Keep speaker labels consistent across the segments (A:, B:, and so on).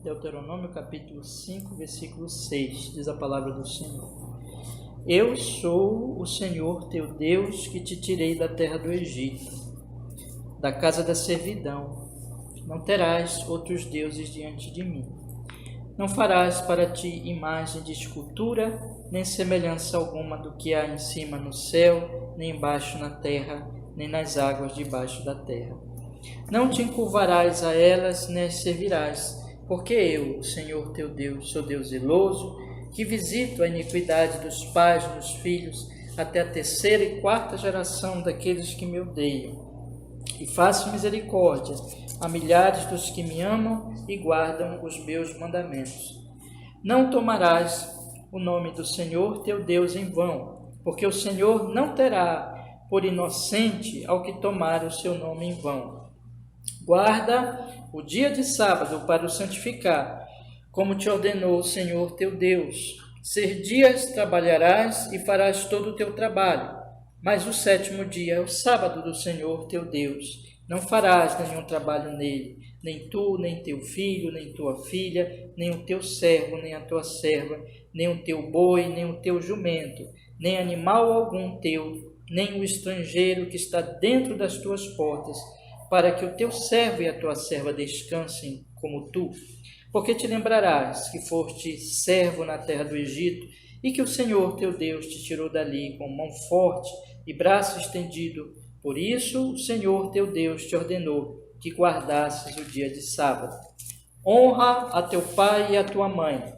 A: Deuteronômio capítulo 5, versículo 6, diz a palavra do Senhor. Eu sou o Senhor teu Deus que te tirei da terra do Egito, da casa da servidão. Não terás outros deuses diante de mim. Não farás para ti imagem de escultura, nem semelhança alguma do que há em cima no céu, nem embaixo na terra, nem nas águas debaixo da terra. Não te encurvarás a elas, nem as servirás, porque eu, o Senhor teu Deus, sou Deus zeloso, que visito a iniquidade dos pais nos filhos, até a terceira e quarta geração daqueles que me odeiam, e faço misericórdia a milhares dos que me amam e guardam os meus mandamentos. Não tomarás o nome do Senhor teu Deus em vão, porque o Senhor não terá por inocente ao que tomar o seu nome em vão. Guarda o dia de sábado para o santificar, como te ordenou o Senhor teu Deus. 6 dias trabalharás e farás todo o teu trabalho, mas o 7º dia é o sábado do Senhor teu Deus. Não farás nenhum trabalho nele, nem tu, nem teu filho, nem tua filha, nem o teu servo, nem a tua serva, nem o teu boi, nem o teu jumento, nem animal algum teu, nem o estrangeiro que está dentro das tuas portas, para que o teu servo e a tua serva descansem como tu. Porque te lembrarás que foste servo na terra do Egito, e que o Senhor teu Deus te tirou dali com mão forte e braço estendido. Por isso o Senhor teu Deus te ordenou que guardasses o dia de sábado. Honra a teu pai e a tua mãe,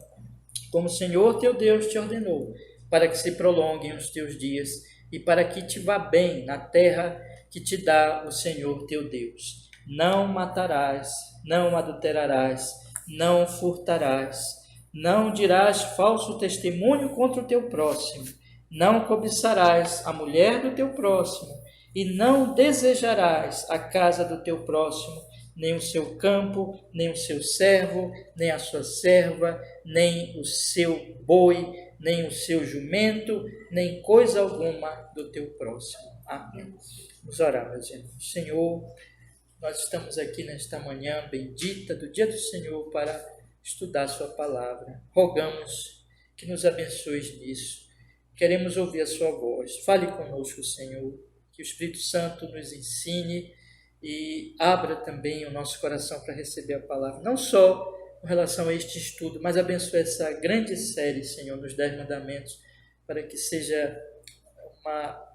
A: como o Senhor teu Deus te ordenou, para que se prolonguem os teus dias e para que te vá bem na terra que te dá o Senhor teu Deus. Não matarás, não adulterarás, não furtarás, não dirás falso testemunho contra o teu próximo, não cobiçarás a mulher do teu próximo, e não desejarás a casa do teu próximo, nem o seu campo, nem o seu servo, nem a sua serva, nem o seu boi, nem o seu jumento, nem coisa alguma do teu próximo. Amém. Vamos orar, meus irmãos. Senhor, nós estamos aqui nesta manhã bendita do dia do Senhor para estudar sua palavra. Rogamos que nos abençoes nisso. Queremos ouvir a sua voz. Fale conosco, Senhor. Que o Espírito Santo nos ensine e abra também o nosso coração para receber a palavra. Não só com relação a este estudo, mas abençoe essa grande série, Senhor, nos 10 mandamentos, para que seja uma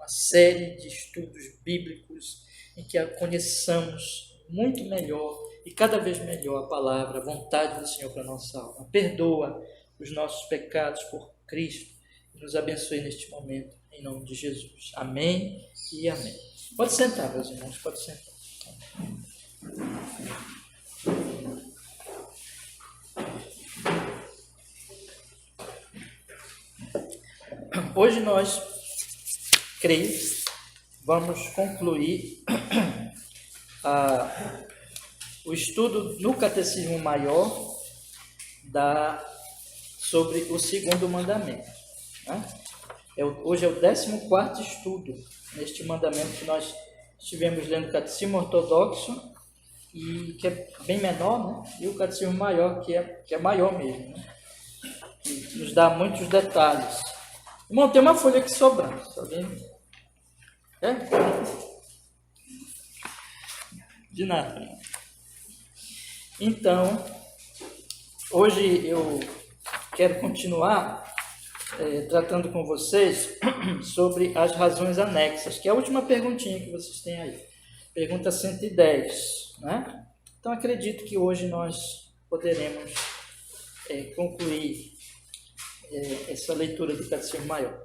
A: série de estudos bíblicos em que conheçamos muito melhor e cada vez melhor a palavra, a vontade do Senhor para a nossa alma. Perdoa os nossos pecados por Cristo e nos abençoe neste momento, em nome de Jesus. Amém e amém. Pode sentar, meus irmãos, pode sentar. Hoje nós, creio, vamos concluir o estudo no Catecismo Maior sobre o 2º mandamento. Né? Hoje é o 14º estudo neste mandamento que nós estivemos lendo o Catecismo Ortodoxo, e que é bem menor, né? E o Catecismo Maior, que é maior mesmo, né? Que nos dá muitos detalhes. Irmão, tem uma folha aqui sobrando. Alguém... É? De nada. Então, hoje eu quero continuar tratando com vocês sobre as razões anexas, que é a última perguntinha que vocês têm aí. Pergunta 110, né? Então, acredito que hoje nós poderemos concluir essa leitura do Catecismo Maior.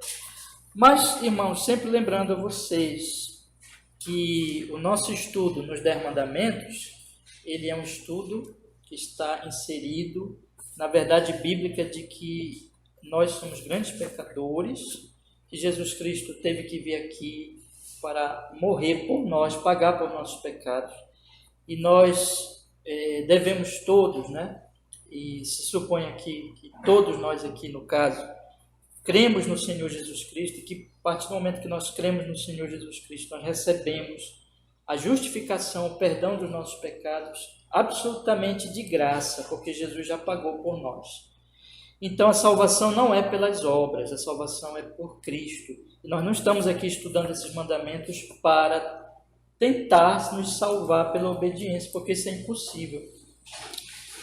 A: Mas, irmãos, sempre lembrando a vocês que o nosso estudo nos 10 mandamentos, ele é um estudo que está inserido na verdade bíblica de que nós somos grandes pecadores, que Jesus Cristo teve que vir aqui para morrer por nós, pagar por nossos pecados, e nós devemos todos, né? E se supõe aqui que todos nós aqui, no caso, cremos no Senhor Jesus Cristo, e que a partir do momento que nós cremos no Senhor Jesus Cristo, nós recebemos a justificação, o perdão dos nossos pecados, absolutamente de graça, porque Jesus já pagou por nós. Então a salvação não é pelas obras, a salvação é por Cristo. E nós não estamos aqui estudando esses mandamentos para tentar nos salvar pela obediência, porque isso é impossível.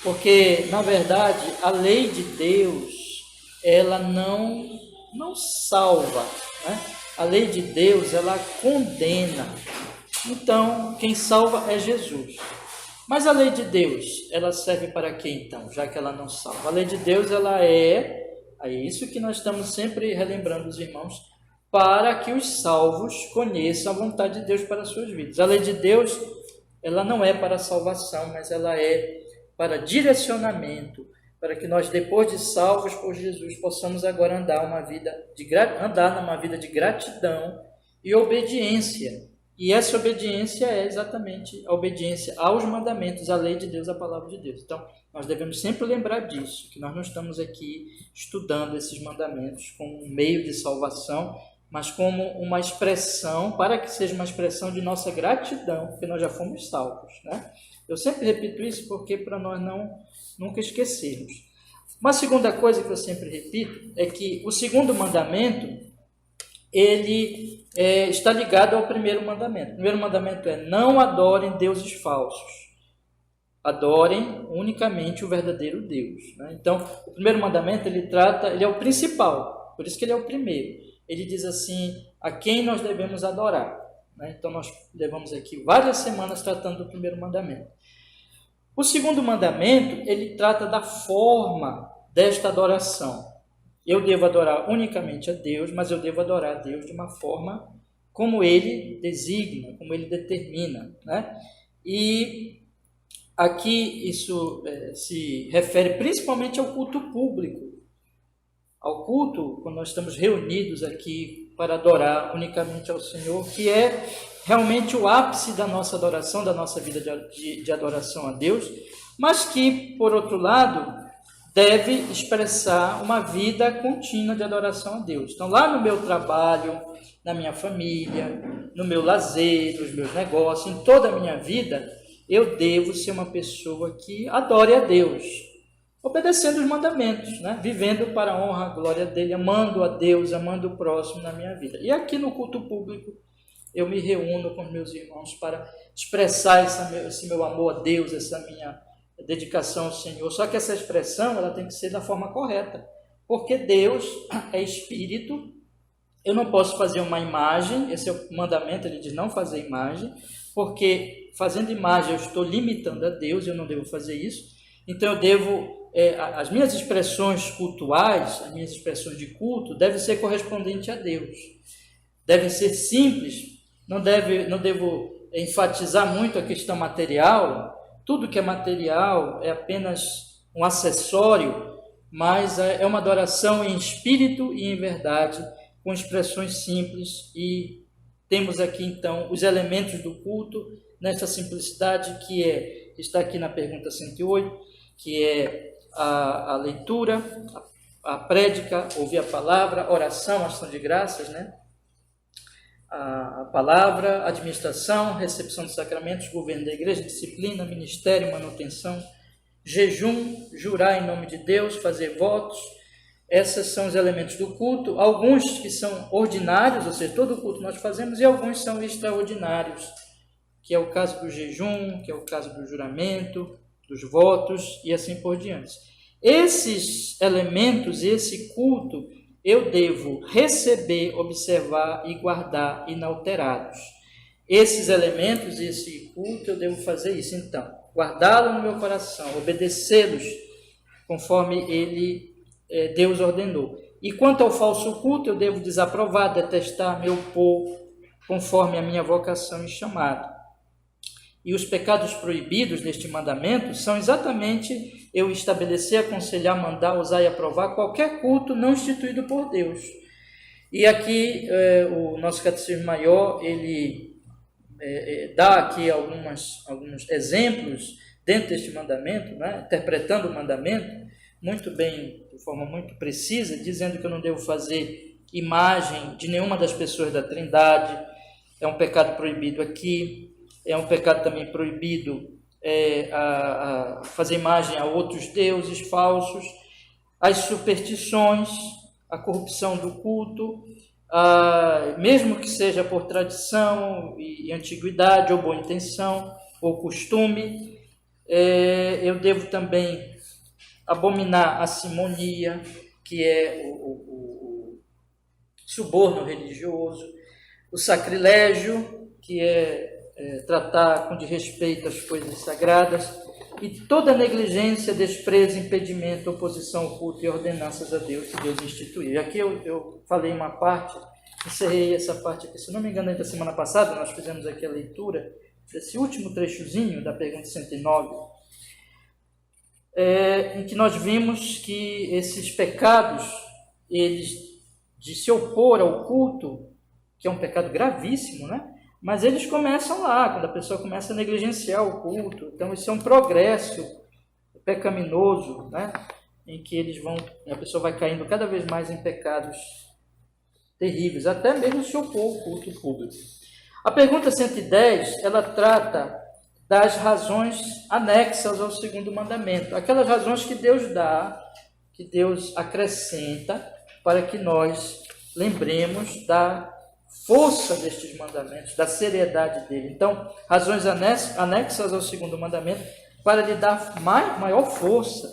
A: Porque, na verdade, a lei de Deus, ela não salva, né? A lei de Deus, ela condena. Então, quem salva é Jesus. Mas a lei de Deus, ela serve para quê então, já que ela não salva? A lei de Deus, ela é isso que nós estamos sempre relembrando os irmãos, para que os salvos conheçam a vontade de Deus para as suas vidas. A lei de Deus, ela não é para salvação, mas ela é para direcionamento, para que nós, depois de salvos por Jesus, possamos agora andar numa vida de gratidão e obediência. E essa obediência é exatamente a obediência aos mandamentos, à lei de Deus, à palavra de Deus. Então, nós devemos sempre lembrar disso, que nós não estamos aqui estudando esses mandamentos como um meio de salvação, mas como uma expressão, para que seja uma expressão de nossa gratidão, porque nós já fomos salvos, né? Eu sempre repito isso porque para nós nunca esquecermos. Uma segunda coisa que eu sempre repito é que o segundo mandamento, ele está ligado ao primeiro mandamento. O primeiro mandamento é: não adorem deuses falsos. Adorem unicamente o verdadeiro Deus, né? Então, o primeiro mandamento, ele é o principal, por isso que ele é o primeiro. Ele diz assim, a quem nós devemos adorar, né? Então, nós levamos aqui várias semanas tratando do primeiro mandamento. O segundo mandamento, ele trata da forma desta adoração. Eu devo adorar unicamente a Deus, mas eu devo adorar a Deus de uma forma como Ele designa, como Ele determina, né? E aqui isso se refere principalmente ao culto público. Ao culto, quando nós estamos reunidos aqui para adorar unicamente ao Senhor, que é realmente o ápice da nossa adoração, da nossa vida de adoração a Deus, mas que, por outro lado, deve expressar uma vida contínua de adoração a Deus. Então, lá no meu trabalho, na minha família, no meu lazer, nos meus negócios, em toda a minha vida, eu devo ser uma pessoa que adore a Deus, obedecendo os mandamentos, né? Vivendo para a honra, a glória dele, amando a Deus, amando o próximo na minha vida. E aqui no culto público, eu me reúno com meus irmãos para expressar esse meu amor a Deus, essa minha dedicação ao Senhor. Só que essa expressão, ela tem que ser da forma correta, porque Deus é Espírito. Eu não posso fazer uma imagem, esse é o mandamento, ele diz não fazer imagem, porque fazendo imagem eu estou limitando a Deus, eu não devo fazer isso. Então eu devo, as minhas expressões cultuais, as minhas expressões de culto, devem ser correspondentes a Deus. Devem ser simples, não devo enfatizar muito a questão material. Tudo que é material é apenas um acessório, mas é uma adoração em espírito e em verdade, com expressões simples. E temos aqui então os elementos do culto nessa simplicidade que está aqui na pergunta 108, que é a leitura, a prédica, ouvir a palavra, oração, ação de graças, né? A palavra, administração, recepção dos sacramentos, governo da igreja, disciplina, ministério, manutenção, jejum, jurar em nome de Deus, fazer votos. Esses são os elementos do culto, alguns que são ordinários, ou seja, todo o culto nós fazemos, e alguns são extraordinários, que é o caso do jejum, que é o caso do juramento, dos votos e assim por diante. Esses elementos, esse culto, eu devo receber, observar e guardar inalterados. Esses elementos, esse culto, eu devo fazer isso. Então, guardá-lo no meu coração, obedecê-los conforme Deus ordenou. E quanto ao falso culto, eu devo desaprovar, detestar, me opor, conforme a minha vocação e chamado. E os pecados proibidos deste mandamento são exatamente eu estabelecer, aconselhar, mandar, usar e aprovar qualquer culto não instituído por Deus. E aqui o nosso Catecismo Maior, ele dá aqui alguns exemplos dentro deste mandamento, né? Interpretando o mandamento, muito bem, de forma muito precisa, dizendo que eu não devo fazer imagem de nenhuma das pessoas da Trindade, é um pecado proibido aqui. É um pecado também proibido a fazer imagem a outros deuses falsos, as superstições, a corrupção do culto, mesmo que seja por tradição e antiguidade, ou boa intenção, ou costume. Eu devo também abominar a simonia, que é o suborno religioso, o sacrilégio, que é tratar com desrespeito as coisas sagradas, e toda negligência, desprezo, impedimento, oposição ao culto e ordenanças a Deus que Deus instituiu. E aqui eu falei uma parte, encerrei essa parte aqui, se não me engano, ainda semana passada, nós fizemos aqui a leitura desse último trechozinho da pergunta 109, em que nós vimos que esses pecados, eles de se opor ao culto, que é um pecado gravíssimo, né? Mas eles começam lá, quando a pessoa começa a negligenciar o culto. Então, isso é um progresso pecaminoso, né? Em que a pessoa vai caindo cada vez mais em pecados terríveis, até mesmo se opor ao culto público. A pergunta 110, ela trata das razões anexas ao segundo mandamento, aquelas razões que Deus dá, que Deus acrescenta, para que nós lembremos da força destes mandamentos, da seriedade dele. Então, razões anexas ao segundo mandamento para lhe dar maior força.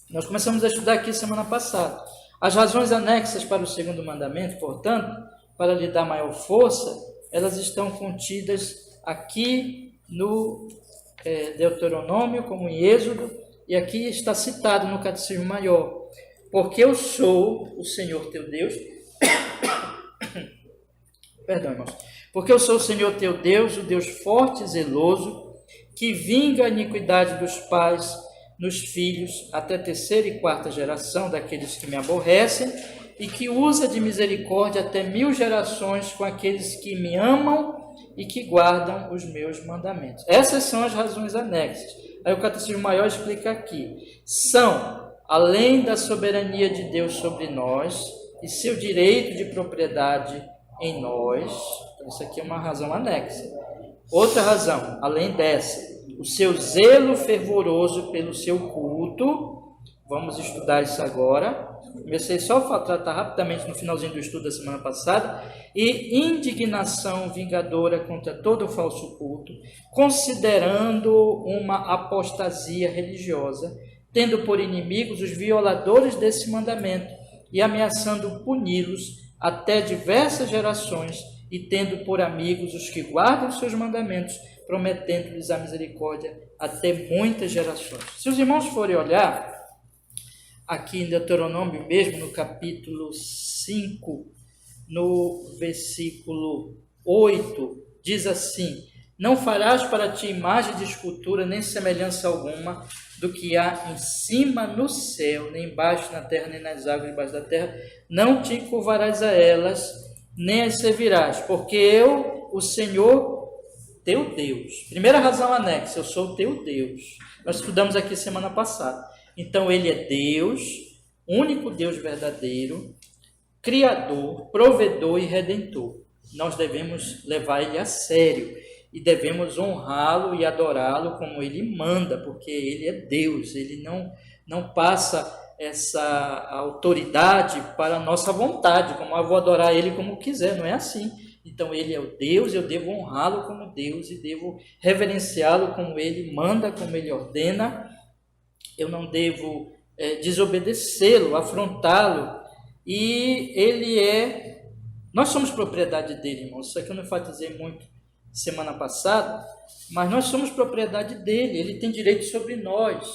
A: Nós começamos a estudar aqui semana passada. As razões anexas para o segundo mandamento, portanto, para lhe dar maior força, elas estão contidas aqui no Deuteronômio, como em Êxodo, e aqui está citado no Catecismo Maior. Porque eu sou o Senhor teu Deus... Perdão, irmãos. Porque eu sou o Senhor teu Deus, o Deus forte e zeloso, que vinga a iniquidade dos pais nos filhos até terceira e quarta geração daqueles que me aborrecem, e que usa de misericórdia até 1000 gerações com aqueles que me amam e que guardam os meus mandamentos. Essas são as razões anexas. Aí o Catecismo Maior explica aqui. São, além da soberania de Deus sobre nós e seu direito de propriedade em nós, então isso aqui é uma razão anexa. Outra razão, além dessa, o seu zelo fervoroso pelo seu culto. Vamos estudar isso agora. Comecei só a tratar rapidamente no finalzinho do estudo da semana passada. E indignação vingadora contra todo o falso culto, considerando uma apostasia religiosa, tendo por inimigos os violadores desse mandamento e ameaçando puni-los até diversas gerações, e tendo por amigos os que guardam seus mandamentos, prometendo-lhes a misericórdia até muitas gerações. Se os irmãos forem olhar, aqui em Deuteronômio mesmo, no capítulo 5, no versículo 8, diz assim: não farás para ti imagem de escultura, nem semelhança alguma do que há em cima no céu, nem embaixo na terra, nem nas águas debaixo da terra. Não te curvarás a elas, nem as servirás, porque eu, o Senhor, teu Deus. Primeira razão anexa, eu sou o teu Deus. Nós estudamos aqui semana passada. Então, ele é Deus, único Deus verdadeiro, Criador, provedor e redentor. Nós devemos levar ele a sério e devemos honrá-lo e adorá-lo como ele manda, porque ele é Deus, ele não passa essa autoridade para a nossa vontade, como eu vou adorar ele como quiser, não é assim. Então ele é o Deus, eu devo honrá-lo como Deus e devo reverenciá-lo como ele manda, como ele ordena. Eu não devo desobedecê-lo, afrontá-lo, e nós somos propriedade dele, irmãos. Isso aqui eu não enfatizei muito semana passada, mas nós somos propriedade dele, ele tem direito sobre nós.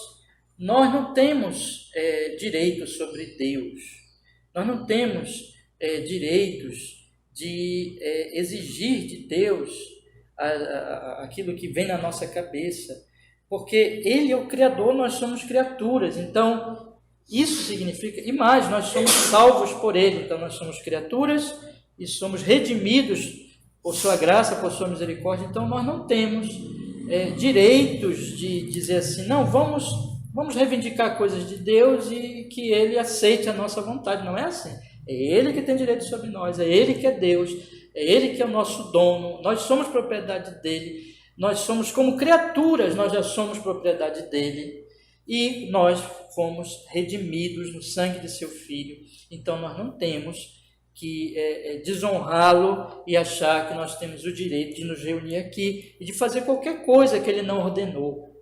A: Nós não temos direito sobre Deus, nós não temos direitos de exigir de Deus aquilo que vem na nossa cabeça, porque ele é o Criador, nós somos criaturas. Então isso significa, e mais, nós somos salvos por ele, então nós somos criaturas e somos redimidos por sua graça, por sua misericórdia. Então nós não temos direitos de dizer assim, não, vamos reivindicar coisas de Deus e que ele aceite a nossa vontade. Não é assim. É ele que tem direito sobre nós, é ele que é Deus, é ele que é o nosso dono, nós somos propriedade dele, nós somos como criaturas, nós já somos propriedade dele e nós fomos redimidos no sangue de seu Filho. Então nós não temos que desonrá-lo e achar que nós temos o direito de nos reunir aqui e de fazer qualquer coisa que ele não ordenou.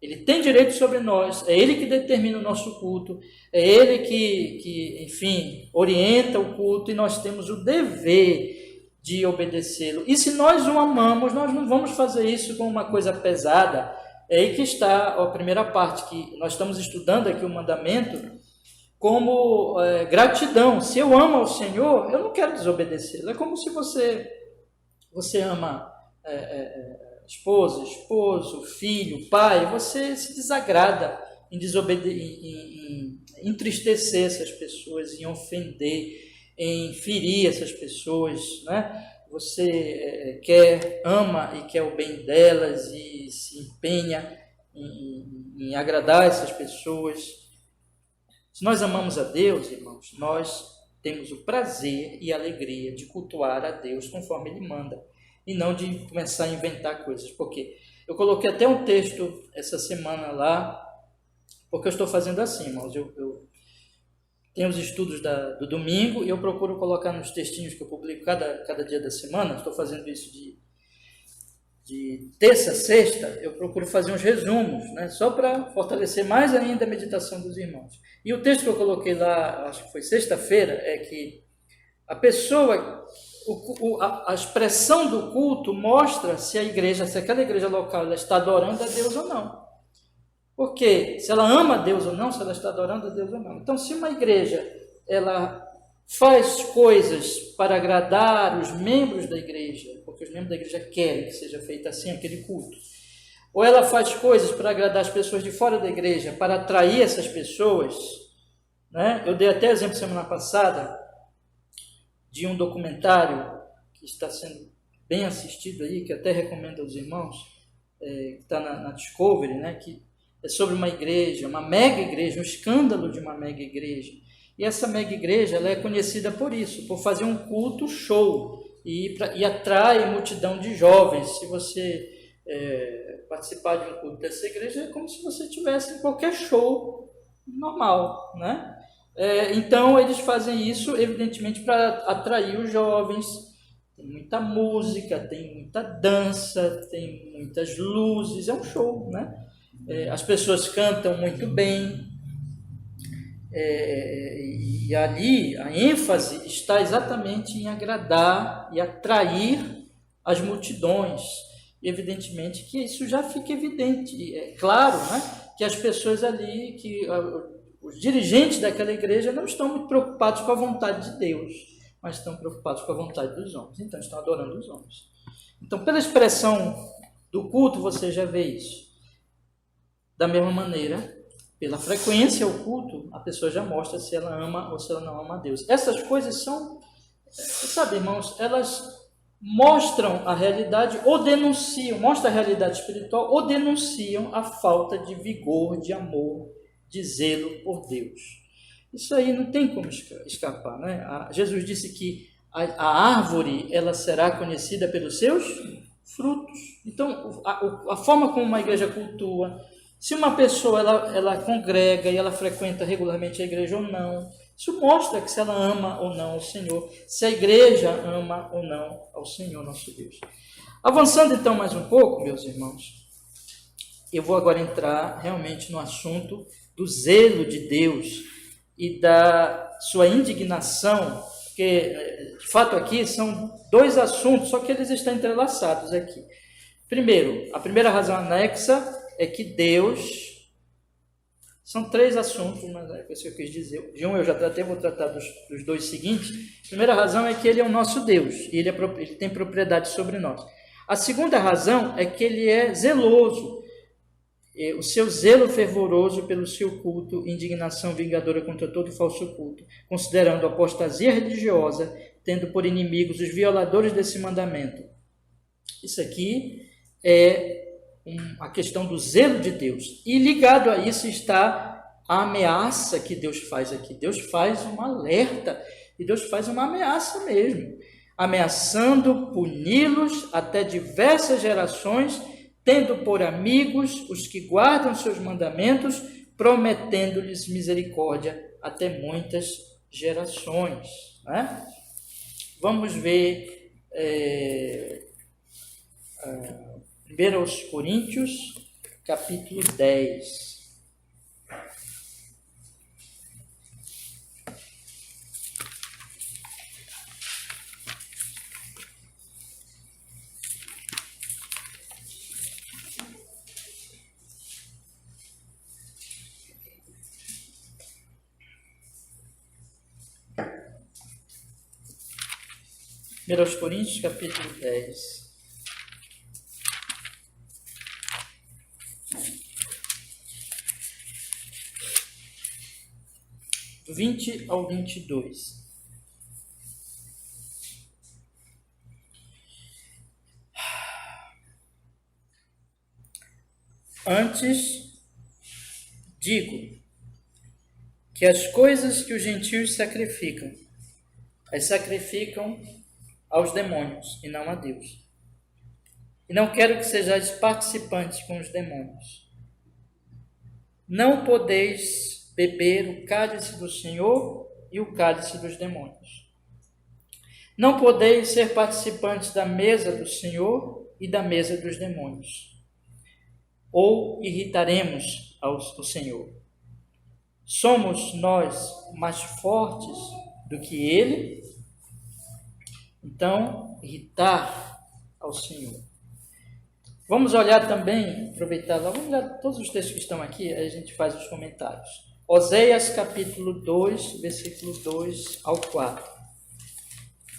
A: Ele tem direito sobre nós, é ele que determina o nosso culto, é ele que enfim, orienta o culto, e nós temos o dever de obedecê-lo. E se nós o amamos, nós não vamos fazer isso com uma coisa pesada. É aí que está a primeira parte, que nós estamos estudando aqui o mandamento, como gratidão. Se eu amo ao Senhor, eu não quero desobedecê-lo. É como se você ama esposa, esposo, filho, pai, você se desagrada em entristecer essas pessoas, em ofender, em ferir essas pessoas, né? Você ama e quer o bem delas e se empenha em agradar essas pessoas. Se nós amamos a Deus, irmãos, nós temos o prazer e a alegria de cultuar a Deus conforme Ele manda, e não de começar a inventar coisas. Porque eu coloquei até um texto essa semana lá, porque eu estou fazendo assim, irmãos. Eu tenho os estudos do domingo e eu procuro colocar nos textinhos que eu publico cada dia da semana. Estou fazendo isso de terça a sexta. Eu procuro fazer uns resumos, né, só para fortalecer mais ainda a meditação dos irmãos. E o texto que eu coloquei lá, acho que foi sexta-feira, é que a pessoa... A expressão do culto mostra se aquela igreja local ela está adorando a Deus ou não. Porque se ela ama a Deus ou não, se ela está adorando a Deus ou não. Então, se uma igreja ela faz coisas para agradar os membros da igreja, porque os membros da igreja querem que seja feito assim aquele culto, ou ela faz coisas para agradar as pessoas de fora da igreja, para atrair essas pessoas, né? Eu dei até exemplo semana passada de um documentário que está sendo bem assistido aí, que até recomendo aos irmãos, que está na Discovery, né, que é sobre uma igreja, uma mega igreja, um escândalo de uma mega igreja. E essa mega igreja ela é conhecida por isso, por fazer um culto show e atrai multidão de jovens. Se você participar de um culto dessa igreja, é como se você estivesse em qualquer show normal, né? Então, eles fazem isso, evidentemente, para atrair os jovens. Tem muita música, tem muita dança, tem muitas luzes, é um show, né? As pessoas cantam muito bem, e ali a ênfase está exatamente em agradar e atrair as multidões. E, evidentemente, que isso já fica evidente. É claro, né, que as pessoas ali, os dirigentes daquela igreja não estão muito preocupados com a vontade de Deus, mas estão preocupados com a vontade dos homens. Então, estão adorando os homens. Então, pela expressão do culto, você já vê isso. Da mesma maneira, pela frequência ao culto, a pessoa já mostra se ela ama ou se ela não ama a Deus. Essas coisas são, sabe, irmãos, elas mostram a realidade ou denunciam, mostram a realidade espiritual ou denunciam a falta de vigor, de amor, de zelo por Deus. Isso aí não tem como escapar, né? Jesus disse que a árvore ela será conhecida pelos seus frutos. Então, a forma como uma igreja cultua, se uma pessoa ela congrega e ela frequenta regularmente a igreja ou não, isso mostra que se ela ama ou não ao Senhor, se a igreja ama ou não ao Senhor nosso Deus. Avançando então mais um pouco, meus irmãos, eu vou agora entrar realmente no assunto do zelo de Deus e da sua indignação, porque de fato aqui são dois assuntos, só que eles estão entrelaçados aqui. Primeiro, a primeira razão anexa é que Deus, são três assuntos, mas é isso que eu quis dizer. De um eu já tratei, vou tratar dos dois seguintes. A primeira razão é que Ele é o nosso Deus, e Ele tem propriedade sobre nós. A segunda razão é que Ele é zeloso, o seu zelo fervoroso pelo seu culto, indignação vingadora contra todo falso culto, considerando a apostasia religiosa, tendo por inimigos os violadores desse mandamento. Isso aqui é a questão do zelo de Deus. E ligado a isso está a ameaça que Deus faz aqui. Deus faz um alerta e Deus faz uma ameaça mesmo. ameaçando puni-los até diversas gerações, tendo por amigos os que guardam seus mandamentos, prometendo-lhes misericórdia até muitas gerações. Né? Vamos ver 1 Coríntios, capítulo 10. Aos Coríntios, capítulo 10. Do 20 ao 22. Antes, digo que as coisas que os gentios sacrificam, as sacrificam aos demônios e não a Deus. E não quero que sejais participantes com os demônios. Não podeis beber o cálice do Senhor e o cálice dos demônios. Não podeis ser participantes da mesa do Senhor e da mesa dos demônios. Ou irritaremos o Senhor. Somos nós mais fortes do que Ele? Então, irritar ao Senhor. Vamos olhar também, aproveitar lá, vamos olhar todos os textos que estão aqui, aí a gente faz os comentários. Oséias capítulo 2, versículo 2 ao 4.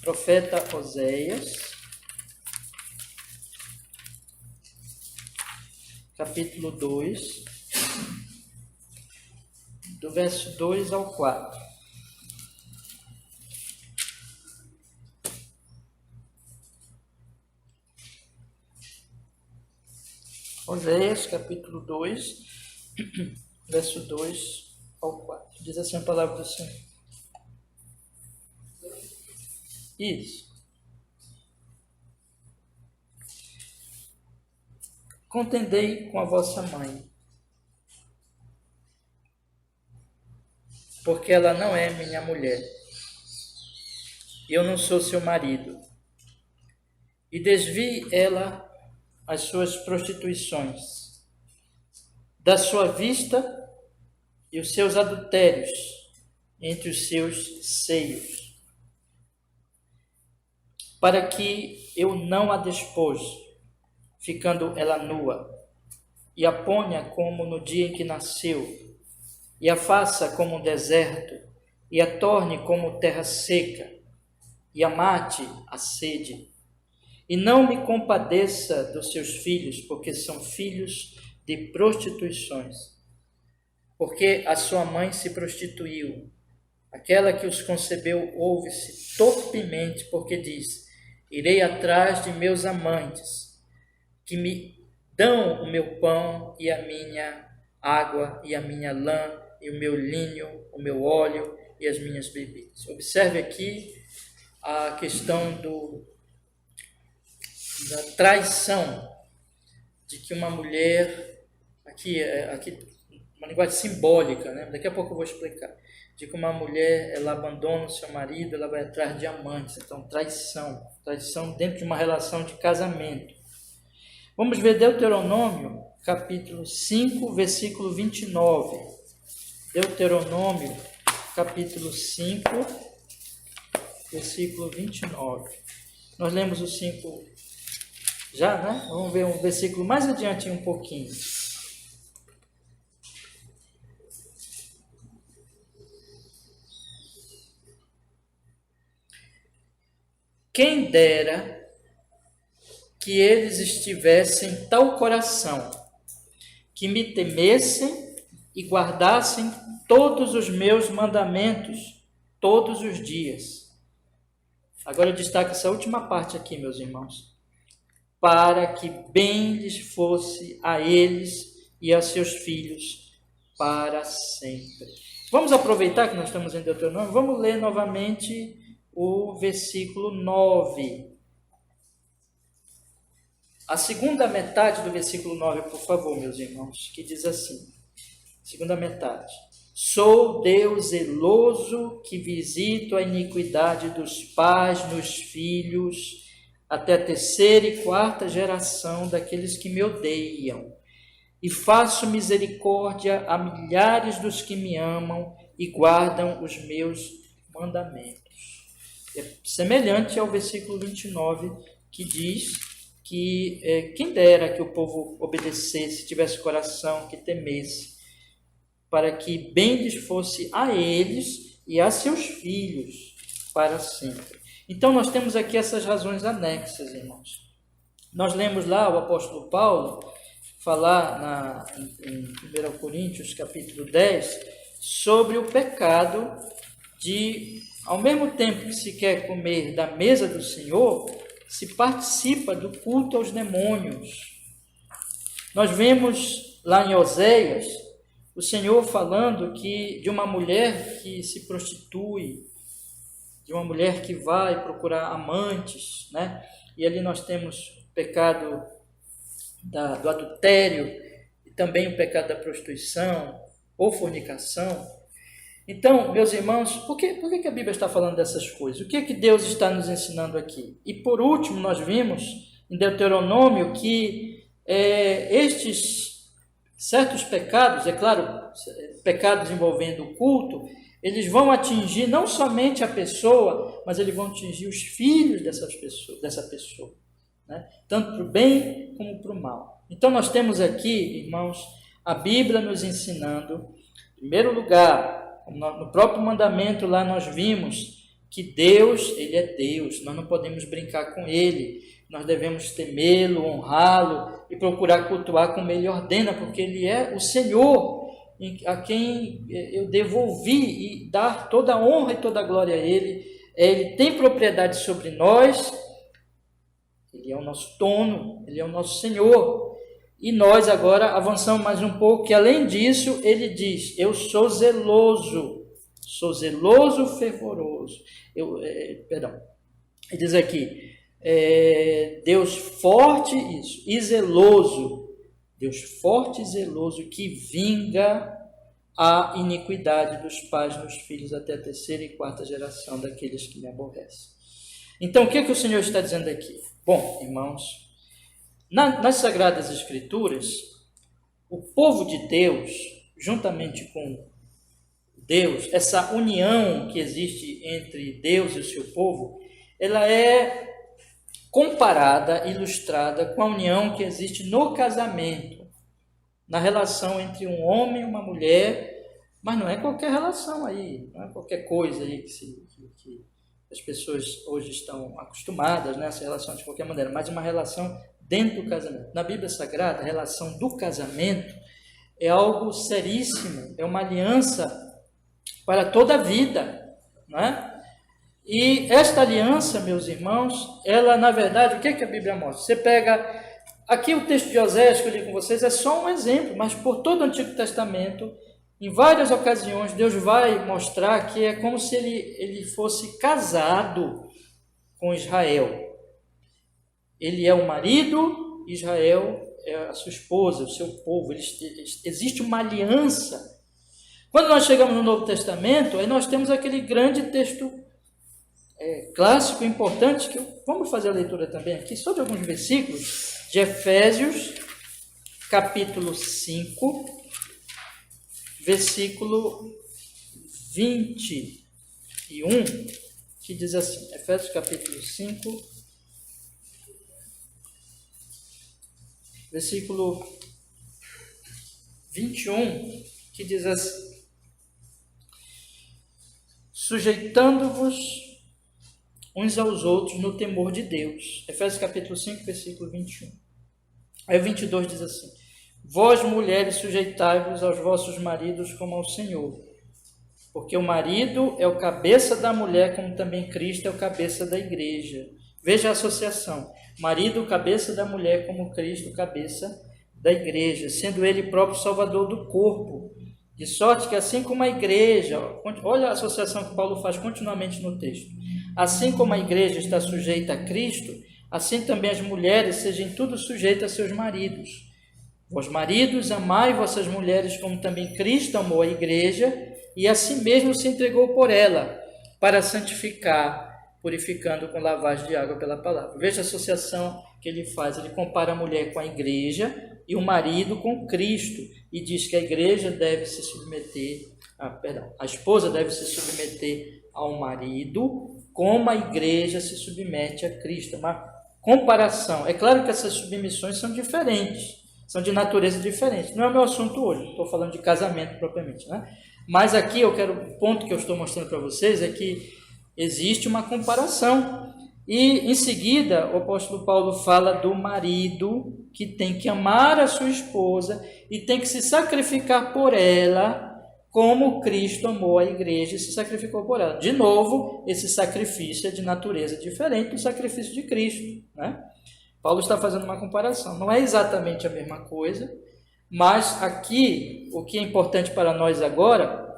A: Profeta Oséias, capítulo 2, do verso 2 ao 4. Oséias, capítulo 2, verso 2 ao 4. Diz assim a palavra do Senhor. Isso. Contendei com a vossa mãe, porque ela não é minha mulher, e eu não sou seu marido. E desvie ela as suas prostituições da sua vista e os seus adultérios entre os seus seios, para que eu não a despoje, ficando ela nua, e a ponha como no dia em que nasceu, e a faça como um deserto, e a torne como terra seca, e a mate a sede. E não me compadeça dos seus filhos, porque são filhos de prostituições. Porque a sua mãe se prostituiu. Aquela que os concebeu ouve-se torpemente, porque diz: irei atrás de meus amantes, que me dão o meu pão e a minha água e a minha lã e o meu linho, o meu óleo e as minhas bebidas. Observe aqui a questão da traição, de que uma mulher, aqui uma linguagem simbólica, né? Daqui a pouco eu vou explicar, de que uma mulher, ela abandona o seu marido, ela vai atrás de amantes, então traição dentro de uma relação de casamento. Vamos ver Deuteronômio, capítulo 5, versículo 29. Deuteronômio, capítulo 5, versículo 29. Nós lemos o 5 já, né? Vamos ver um versículo mais adiante um pouquinho. Quem dera que eles estivessem tal coração, que me temessem e guardassem todos os meus mandamentos, todos os dias. Agora eu destaco essa última parte aqui, meus irmãos. Para que bem lhes fosse a eles e a seus filhos para sempre. Vamos aproveitar que nós estamos em Deuteronômio, vamos ler novamente o versículo 9. A segunda metade do versículo 9, por favor, meus irmãos, que diz assim, segunda metade. Sou Deus zeloso que visito a iniquidade dos pais nos filhos, até a terceira e quarta geração daqueles que me odeiam. E faço misericórdia a milhares dos que me amam e guardam os meus mandamentos. É semelhante ao versículo 29, que diz que quem dera que o povo obedecesse, tivesse coração, que temesse, para que bem lhes fosse a eles e a seus filhos para sempre. Então, nós temos aqui essas razões anexas, irmãos. Nós lemos lá o apóstolo Paulo falar em 1 Coríntios, capítulo 10, sobre o pecado de, ao mesmo tempo que se quer comer da mesa do Senhor, se participa do culto aos demônios. Nós vemos lá em Oséias, o Senhor falando de uma mulher que se prostitui, de uma mulher que vai procurar amantes, né? E ali nós temos o pecado do adultério e também o pecado da prostituição ou fornicação. Então, meus irmãos, por que a Bíblia está falando dessas coisas? O que é que Deus está nos ensinando aqui? E por último, nós vimos em Deuteronômio que estes certos pecados, é claro, pecados envolvendo o culto, eles vão atingir não somente a pessoa, mas eles vão atingir os filhos dessa pessoa, né? Tanto para o bem como para o mal. Então nós temos aqui, irmãos, a Bíblia nos ensinando, em primeiro lugar, no próprio mandamento lá nós vimos que Deus, Ele é Deus, nós não podemos brincar com Ele, nós devemos temê-lo, honrá-lo e procurar cultuar como Ele ordena, porque Ele é o Senhor, a quem eu devolvi e dar toda a honra e toda a glória a Ele. Ele tem propriedade sobre nós, Ele é o nosso dono, Ele é o nosso Senhor. E nós agora avançamos mais um pouco, que além disso, Ele diz, eu sou zeloso fervoroso. Ele diz aqui, Deus forte e zeloso, Deus forte e zeloso que vinga a iniquidade dos pais nos filhos até a terceira e quarta geração daqueles que me aborrecem. Então, o que o Senhor está dizendo aqui? Bom, irmãos, nas Sagradas Escrituras, o povo de Deus, juntamente com Deus, essa união que existe entre Deus e o seu povo, ela é comparada, ilustrada com a união que existe no casamento, na relação entre um homem e uma mulher, mas não é qualquer relação aí, não é qualquer coisa aí que as pessoas hoje estão acostumadas, né, a se relacionar de qualquer maneira, mas uma relação dentro do casamento. Na Bíblia Sagrada, a relação do casamento é algo seríssimo, é uma aliança para toda a vida, não é? E esta aliança, meus irmãos, ela, na verdade, o que a Bíblia mostra? Você pega, aqui o texto de Oséias que eu li com vocês é só um exemplo, mas por todo o Antigo Testamento, em várias ocasiões, Deus vai mostrar que é como se ele fosse casado com Israel. Ele é o marido, Israel é a sua esposa, o seu povo. Existe uma aliança. Quando nós chegamos no Novo Testamento, aí nós temos aquele grande texto clássico, importante, que vamos fazer a leitura também aqui, só de alguns versículos, de Efésios, capítulo 5, versículo 21, que diz assim, Efésios capítulo 5, versículo 21, que diz assim, sujeitando-vos uns aos outros no temor de Deus. Efésios capítulo 5, versículo 21. Aí o 22 diz assim, vós mulheres sujeitai-vos aos vossos maridos como ao Senhor, porque o marido é o cabeça da mulher, como também Cristo é o cabeça da igreja. Veja a associação, marido, cabeça da mulher, como Cristo, cabeça da igreja, sendo ele próprio salvador do corpo, de sorte que assim como a igreja, olha a associação que Paulo faz continuamente no texto, Assim como a igreja está sujeita a Cristo, assim também as mulheres sejam em tudo sujeitas a seus maridos. Vós maridos, amai vossas mulheres como também Cristo amou a igreja e a si mesmo se entregou por ela, para santificar, purificando com lavagem de água pela palavra. Veja a associação que ele faz. Ele compara a mulher com a igreja e o marido com Cristo e diz que a igreja deve se submeter, a esposa deve se submeter ao marido como a igreja se submete a Cristo. Uma comparação. É claro que essas submissões são diferentes, são de natureza diferente. Não é o meu assunto hoje, estou falando de casamento propriamente, né? Mas aqui o ponto que eu estou mostrando para vocês é que existe uma comparação. E em seguida o apóstolo Paulo fala do marido que tem que amar a sua esposa e tem que se sacrificar por ela, como Cristo amou a igreja e se sacrificou por ela. De novo, esse sacrifício é de natureza diferente do sacrifício de Cristo, né? Paulo está fazendo uma comparação. Não é exatamente a mesma coisa, mas aqui o que é importante para nós agora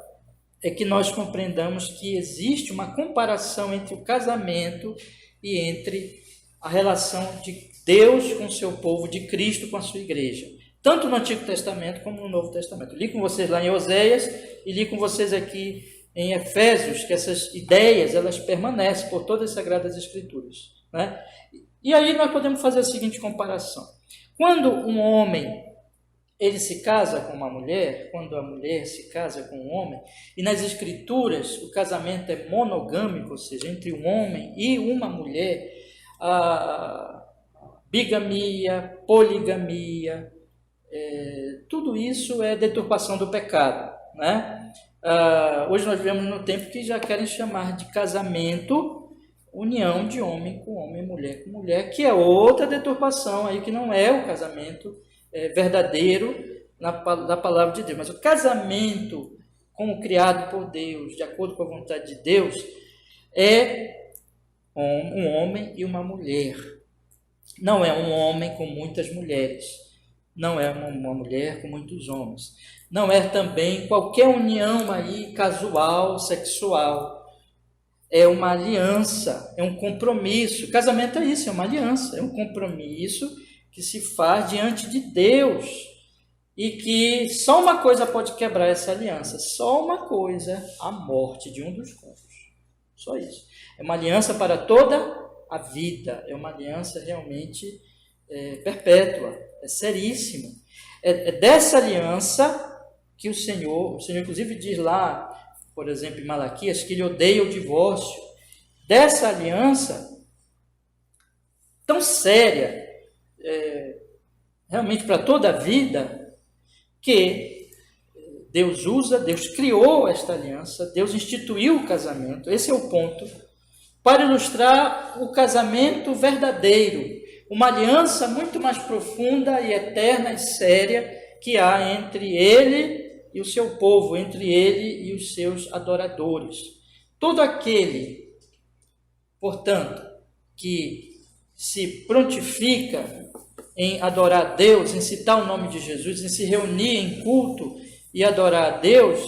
A: é que nós compreendamos que existe uma comparação entre o casamento e entre a relação de Deus com o seu povo, de Cristo com a sua igreja, tanto no Antigo Testamento como no Novo Testamento. Li com vocês lá em Oséias e li com vocês aqui em Efésios, que essas ideias elas permanecem por todas as Sagradas Escrituras, né? E aí nós podemos fazer a seguinte comparação. Quando um homem ele se casa com uma mulher, quando a mulher se casa com um homem, e nas Escrituras o casamento é monogâmico, ou seja, entre um homem e uma mulher, a bigamia, poligamia, tudo isso é deturpação do pecado, né? Hoje nós vivemos num tempo que já querem chamar de casamento união de homem com homem, mulher com mulher, que é outra deturpação aí, que não é o casamento verdadeiro da palavra de Deus. Mas o casamento como criado por Deus, de acordo com a vontade de Deus, é um homem e uma mulher. Não é um homem com muitas mulheres, não é uma mulher com muitos homens, não é também qualquer união aí casual, sexual. É uma aliança, é um compromisso. Casamento é isso, é uma aliança, é um compromisso que se faz diante de Deus e que só uma coisa pode quebrar essa aliança, só uma coisa, a morte de um dos cônjuges. Só isso. É uma aliança para toda a vida, é uma aliança realmente perpétua, é seríssima. É dessa aliança que o Senhor inclusive diz lá, por exemplo, em Malaquias, que ele odeia o divórcio. Dessa aliança tão séria, realmente para toda a vida, que Deus criou esta aliança, Deus instituiu o casamento, esse é o ponto, para ilustrar o casamento verdadeiro, uma aliança muito mais profunda e eterna e séria que há entre ele e o seu povo, entre ele e os seus adoradores. Todo aquele, portanto, que se prontifica em adorar a Deus, em citar o nome de Jesus, em se reunir em culto e adorar a Deus,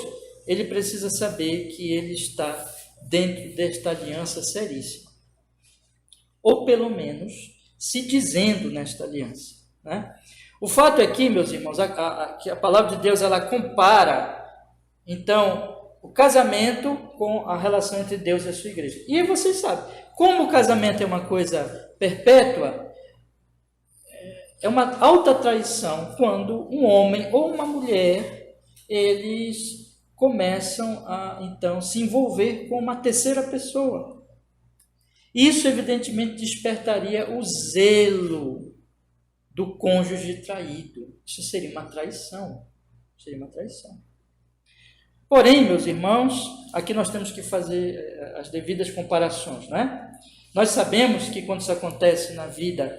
A: ele precisa saber que ele está dentro desta aliança seríssima. Ou pelo menos se dizendo nesta aliança, né? O fato é que, meus irmãos, que a palavra de Deus ela compara, então, o casamento com a relação entre Deus e a sua igreja. E vocês sabem, como o casamento é uma coisa perpétua, é uma alta traição quando um homem ou uma mulher, eles começam a, então, se envolver com uma terceira pessoa. Isso, evidentemente, despertaria o zelo do cônjuge traído. Isso seria uma traição. Porém, meus irmãos, aqui nós temos que fazer as devidas comparações, né? Nós sabemos que quando isso acontece na vida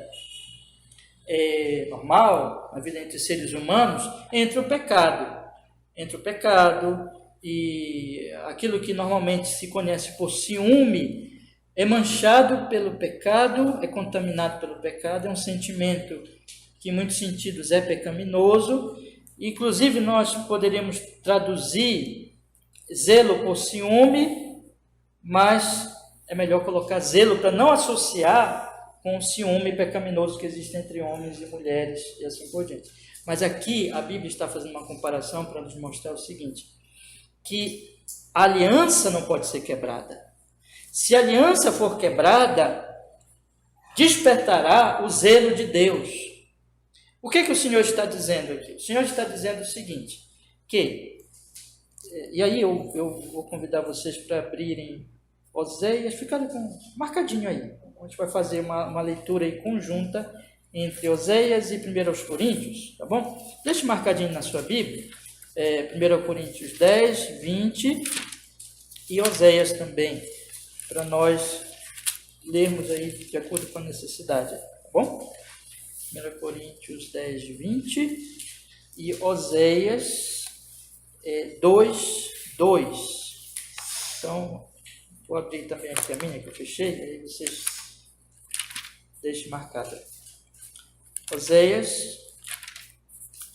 A: normal, na vida entre seres humanos, entra o pecado e aquilo que normalmente se conhece por ciúme é manchado pelo pecado, é contaminado pelo pecado, é um sentimento que em muitos sentidos é pecaminoso. Inclusive nós poderíamos traduzir zelo por ciúme, mas é melhor colocar zelo para não associar com o ciúme pecaminoso que existe entre homens e mulheres e assim por diante. Mas aqui a Bíblia está fazendo uma comparação para nos mostrar o seguinte, que a aliança não pode ser quebrada. Se a aliança for quebrada, despertará o zelo de Deus. O que o Senhor está dizendo aqui? O Senhor está dizendo o seguinte, e aí eu vou convidar vocês para abrirem Oséias, ficarem com marcadinho aí. A gente vai fazer uma leitura aí conjunta entre Oséias e 1 Coríntios, tá bom? Deixe marcadinho na sua Bíblia, 1 Coríntios 10, 20 e Oséias também, para nós lermos aí de acordo com a necessidade, tá bom? 1 Coríntios 10, 20 e Oséias 2, 2. Então, vou abrir também aqui a minha que eu fechei, aí vocês deixem marcada. Oséias,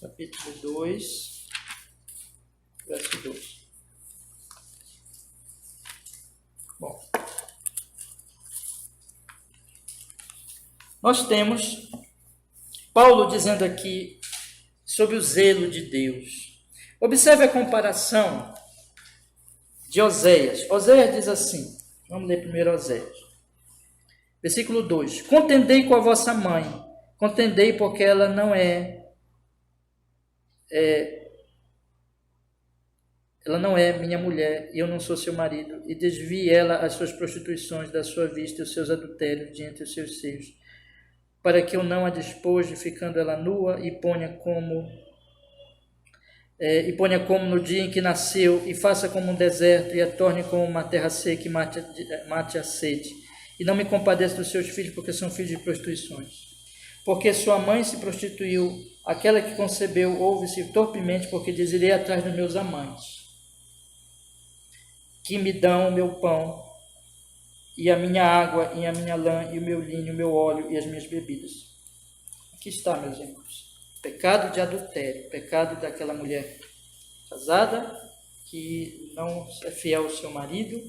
A: capítulo 2, verso 2. Bom, nós temos Paulo dizendo aqui sobre o zelo de Deus. Observe a comparação de Oséias. Oséias diz assim, vamos ler primeiro Oséias. Versículo 2. Contendei com a vossa mãe, contendei porque ela não ela não é minha mulher, e eu não sou seu marido, e desvie ela as suas prostituições da sua vista e os seus adultérios diante dos seus seios, para que eu não a despoje, ficando ela nua, e ponha como no dia em que nasceu, e faça como um deserto, e a torne como uma terra seca, e mate a sede. E não me compadeça dos seus filhos, porque são filhos de prostituições. Porque sua mãe se prostituiu, aquela que concebeu ouve-se torpemente, porque diz, irei atrás dos meus amantes, que me dão o meu pão, e a minha água, e a minha lã, e o meu linho, o meu óleo, e as minhas bebidas. Aqui está, meus irmãos. Pecado de adultério, pecado daquela mulher casada, que não é fiel ao seu marido,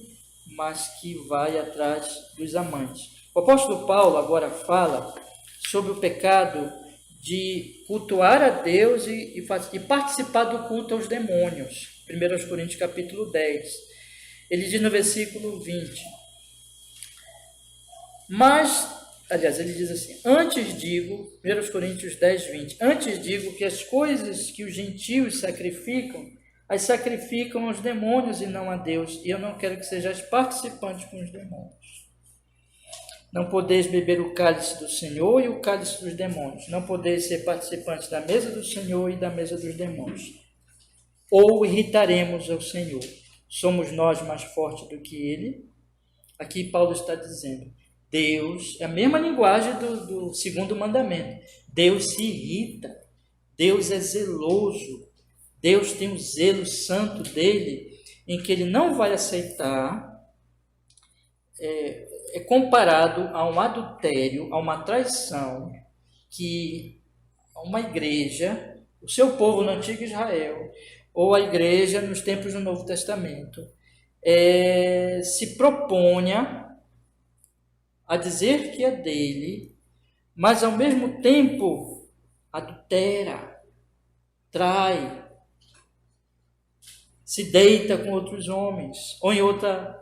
A: mas que vai atrás dos amantes. O apóstolo Paulo agora fala sobre o pecado de cultuar a Deus e participar do culto aos demônios. 1 Coríntios capítulo 10. Ele diz no versículo 20. Ele diz assim, antes digo, 1 Coríntios 10, 20, antes digo que as coisas que os gentios sacrificam, as sacrificam aos demônios e não a Deus, e eu não quero que sejais participantes com os demônios. Não podeis beber o cálice do Senhor e o cálice dos demônios, não podeis ser participantes da mesa do Senhor e da mesa dos demônios, ou irritaremos ao Senhor. Somos nós mais fortes do que Ele? Aqui Paulo está dizendo, Deus, é a mesma linguagem do segundo mandamento. Deus se irrita, Deus é zeloso, Deus tem o zelo santo dele, em que ele não vai aceitar, é comparado a um adultério, a uma traição, que uma igreja, o seu povo no antigo Israel, ou a igreja nos tempos do Novo Testamento, se proponha a dizer que é dele, mas ao mesmo tempo adultera, trai, se deita com outros homens, ou em outra,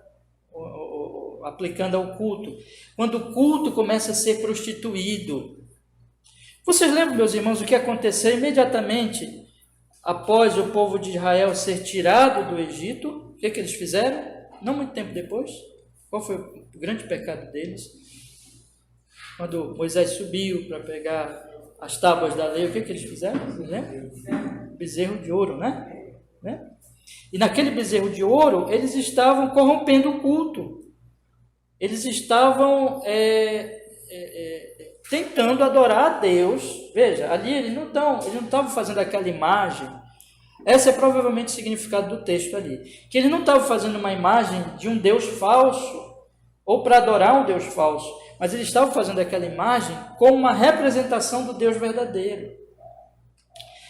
A: aplicando ao culto. Quando o culto começa a ser prostituído. Vocês lembram, meus irmãos, o que aconteceu imediatamente após o povo de Israel ser tirado do Egito? O que eles fizeram? Não muito tempo depois. Qual foi o grande pecado deles? Quando Moisés subiu para pegar as tábuas da lei, o que eles fizeram? Vocês lembram? Bezerro de ouro, né? E naquele bezerro de ouro, eles estavam corrompendo o culto. Eles estavam tentando adorar a Deus. Veja, ali eles não estavam fazendo aquela imagem. Esse é provavelmente o significado do texto ali. Que eles não estavam fazendo uma imagem de um Deus falso, ou para adorar um Deus falso, mas eles estavam fazendo aquela imagem como uma representação do Deus verdadeiro.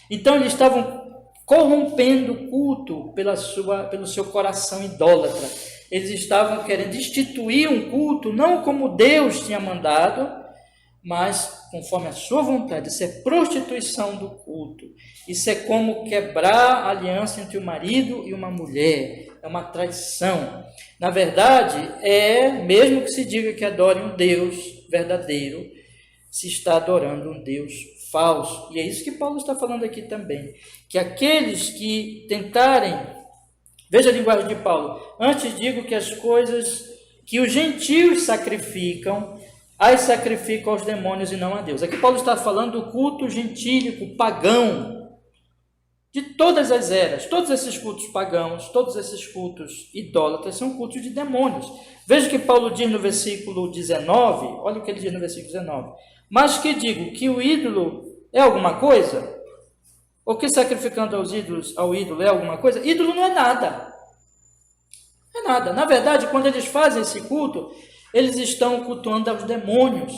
A: Então eles estavam corrompendo o culto pelo seu coração idólatra. Eles estavam querendo instituir um culto, não como Deus tinha mandado, mas conforme a sua vontade. Isso é prostituição do culto. Isso é como quebrar a aliança entre o marido e uma mulher. É uma traição. Na verdade, mesmo que se diga que adore um Deus verdadeiro, se está adorando um Deus falso. E é isso que Paulo está falando aqui também. Que aqueles que tentarem... Veja a linguagem de Paulo. Antes digo que as coisas que os gentios sacrificam, as sacrificam aos demônios e não a Deus. Aqui Paulo está falando do culto gentílico, pagão, de todas as eras. Todos esses cultos pagãos, todos esses cultos idólatras são cultos de demônios. Veja o que Paulo diz no versículo 19, olha o que ele diz no versículo 19. Mas que digo, que o ídolo é alguma coisa? Ou que sacrificando ao ídolo é alguma coisa? Ídolo não é nada. Não é nada. Na verdade, quando eles fazem esse culto, eles estão cultuando aos demônios.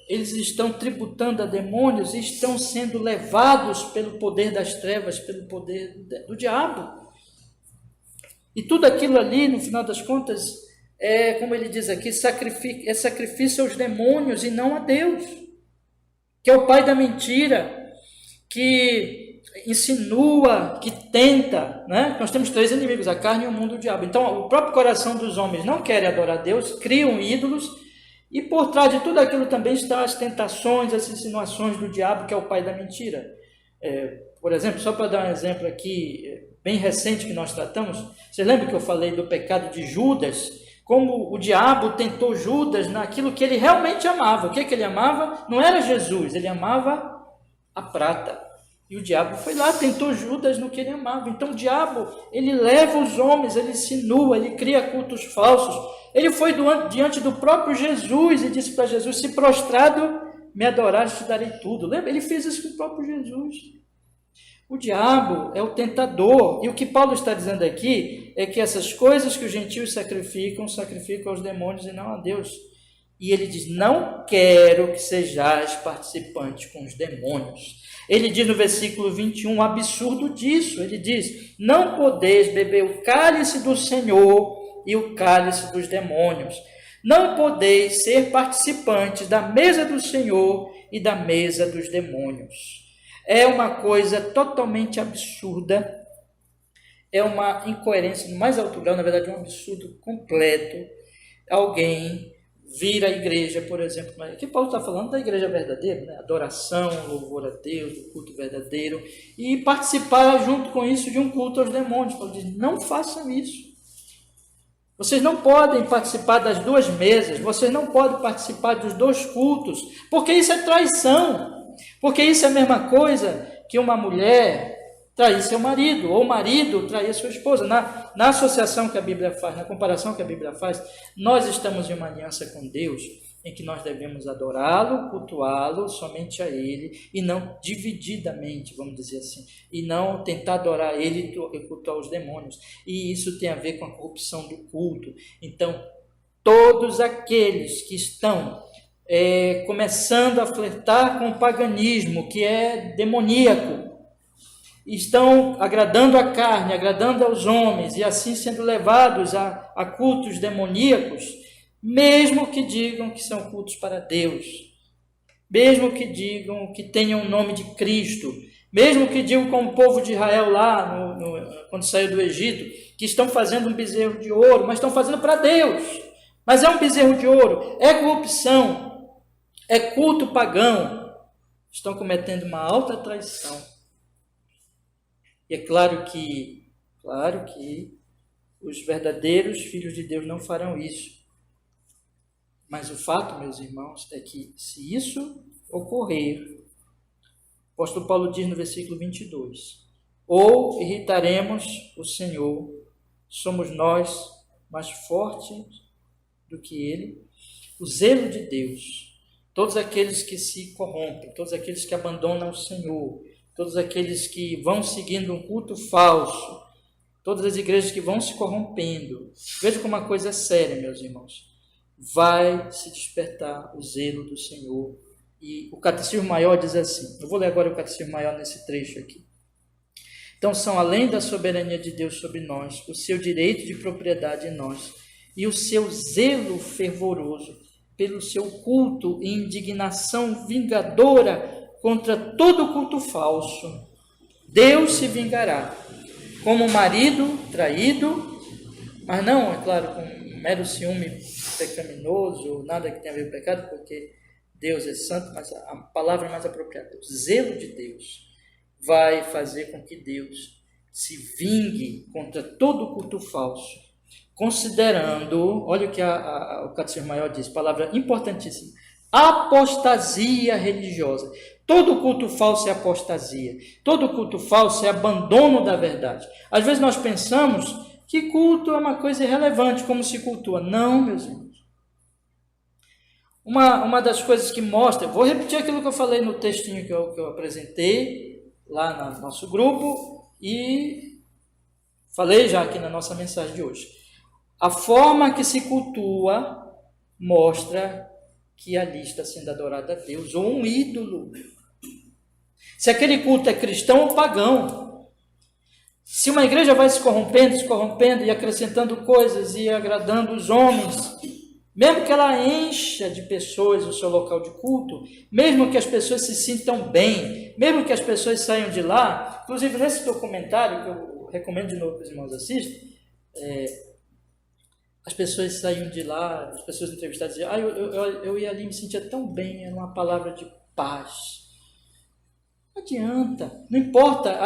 A: Eles estão tributando a demônios e estão sendo levados pelo poder das trevas, pelo poder do diabo. E tudo aquilo ali, no final das contas, como ele diz aqui, é sacrifício aos demônios e não a Deus, que é o pai da mentira, que insinua, que tenta, né? Nós temos 3 inimigos, a carne, o mundo e o diabo. Então, o próprio coração dos homens não quer adorar a Deus, criam ídolos, e por trás de tudo aquilo também estão as tentações, as insinuações do diabo, que é o pai da mentira. Por exemplo, só para dar um exemplo aqui, bem recente que nós tratamos, vocês lembram que eu falei do pecado de Judas? Como o diabo tentou Judas naquilo que ele realmente amava. O que ele amava? Não era Jesus, ele amava a prata. E o diabo foi lá, tentou Judas no que ele amava. Então o diabo, ele leva os homens, ele insinua, ele cria cultos falsos. Ele foi diante do próprio Jesus e disse para Jesus, se prostrado me adorares, te darei tudo. Lembra? Ele fez isso com o próprio Jesus. O diabo é o tentador. E o que Paulo está dizendo aqui é que essas coisas que os gentios sacrificam aos demônios e não a Deus. E ele diz, não quero que sejais participantes com os demônios. Ele diz no versículo 21, um absurdo disso. Ele diz, não podeis beber o cálice do Senhor e o cálice dos demônios. Não podeis ser participantes da mesa do Senhor e da mesa dos demônios. É uma coisa totalmente absurda. É uma incoerência no mais alto grau, na verdade, um absurdo completo. Alguém vir à igreja, por exemplo, aqui Paulo está falando da igreja verdadeira, né? Adoração, louvor a Deus, do culto verdadeiro, e participar junto com isso de um culto aos demônios. Paulo diz, não façam isso. Vocês não podem participar das 2 mesas, vocês não podem participar dos 2 cultos, porque isso é traição, porque isso é a mesma coisa que uma mulher trair seu marido, ou o marido trair sua esposa. Na associação que a Bíblia faz, na comparação que a Bíblia faz, nós estamos em uma aliança com Deus, em que nós devemos adorá-lo, cultuá-lo somente a Ele, e não divididamente, vamos dizer assim, e não tentar adorar Ele e cultuar os demônios. E isso tem a ver com a corrupção do culto. Então, todos aqueles que estão começando a flertar com o paganismo, que é demoníaco, estão agradando a carne, agradando aos homens, e assim sendo levados a cultos demoníacos, mesmo que digam que são cultos para Deus, mesmo que digam que tenham o nome de Cristo, mesmo que digam como o povo de Israel lá, quando saiu do Egito, que estão fazendo um bezerro de ouro, mas estão fazendo para Deus. Mas é um bezerro de ouro, é corrupção, é culto pagão. Estão cometendo uma alta traição. E é claro que os verdadeiros filhos de Deus não farão isso. Mas o fato, meus irmãos, é que se isso ocorrer, o apóstolo Paulo diz no versículo 22, ou irritaremos o Senhor, somos nós mais fortes do que Ele, o zelo de Deus, todos aqueles que se corrompem, todos aqueles que abandonam o Senhor, todos aqueles que vão seguindo um culto falso, todas as igrejas que vão se corrompendo. Veja como uma coisa é séria, meus irmãos. Vai se despertar o zelo do Senhor. E o Catecismo Maior diz assim, eu vou ler agora o Catecismo Maior nesse trecho aqui. Então são além da soberania de Deus sobre nós, o seu direito de propriedade em nós e o seu zelo fervoroso pelo seu culto e indignação vingadora contra todo culto falso. Deus se vingará como um marido traído, mas não, é claro, com mero ciúme pecaminoso, nada que tenha a ver com pecado, porque Deus é santo, mas a palavra mais apropriada, o zelo de Deus vai fazer com que Deus se vingue contra todo culto falso, considerando, olha o que o Catecismo Maior diz, palavra importantíssima, apostasia religiosa. Todo culto falso é apostasia, todo culto falso é abandono da verdade. Às vezes nós pensamos que culto é uma coisa irrelevante, como se cultua. Não, meus irmãos. Uma das coisas que mostra, vou repetir aquilo que eu falei no textinho que eu apresentei lá no nosso grupo e falei já aqui na nossa mensagem de hoje. A forma que se cultua mostra que ali está sendo adorado a Deus ou um ídolo. Se aquele culto é cristão ou pagão. Se uma igreja vai se corrompendo e acrescentando coisas e agradando os homens, mesmo que ela encha de pessoas o seu local de culto, mesmo que as pessoas se sintam bem, mesmo que as pessoas saiam de lá, inclusive nesse documentário, que eu recomendo de novo que os irmãos assistam, as pessoas saíam de lá, as pessoas entrevistadas diziam, eu ia ali e me sentia tão bem, era uma palavra de paz. Não adianta, não importa,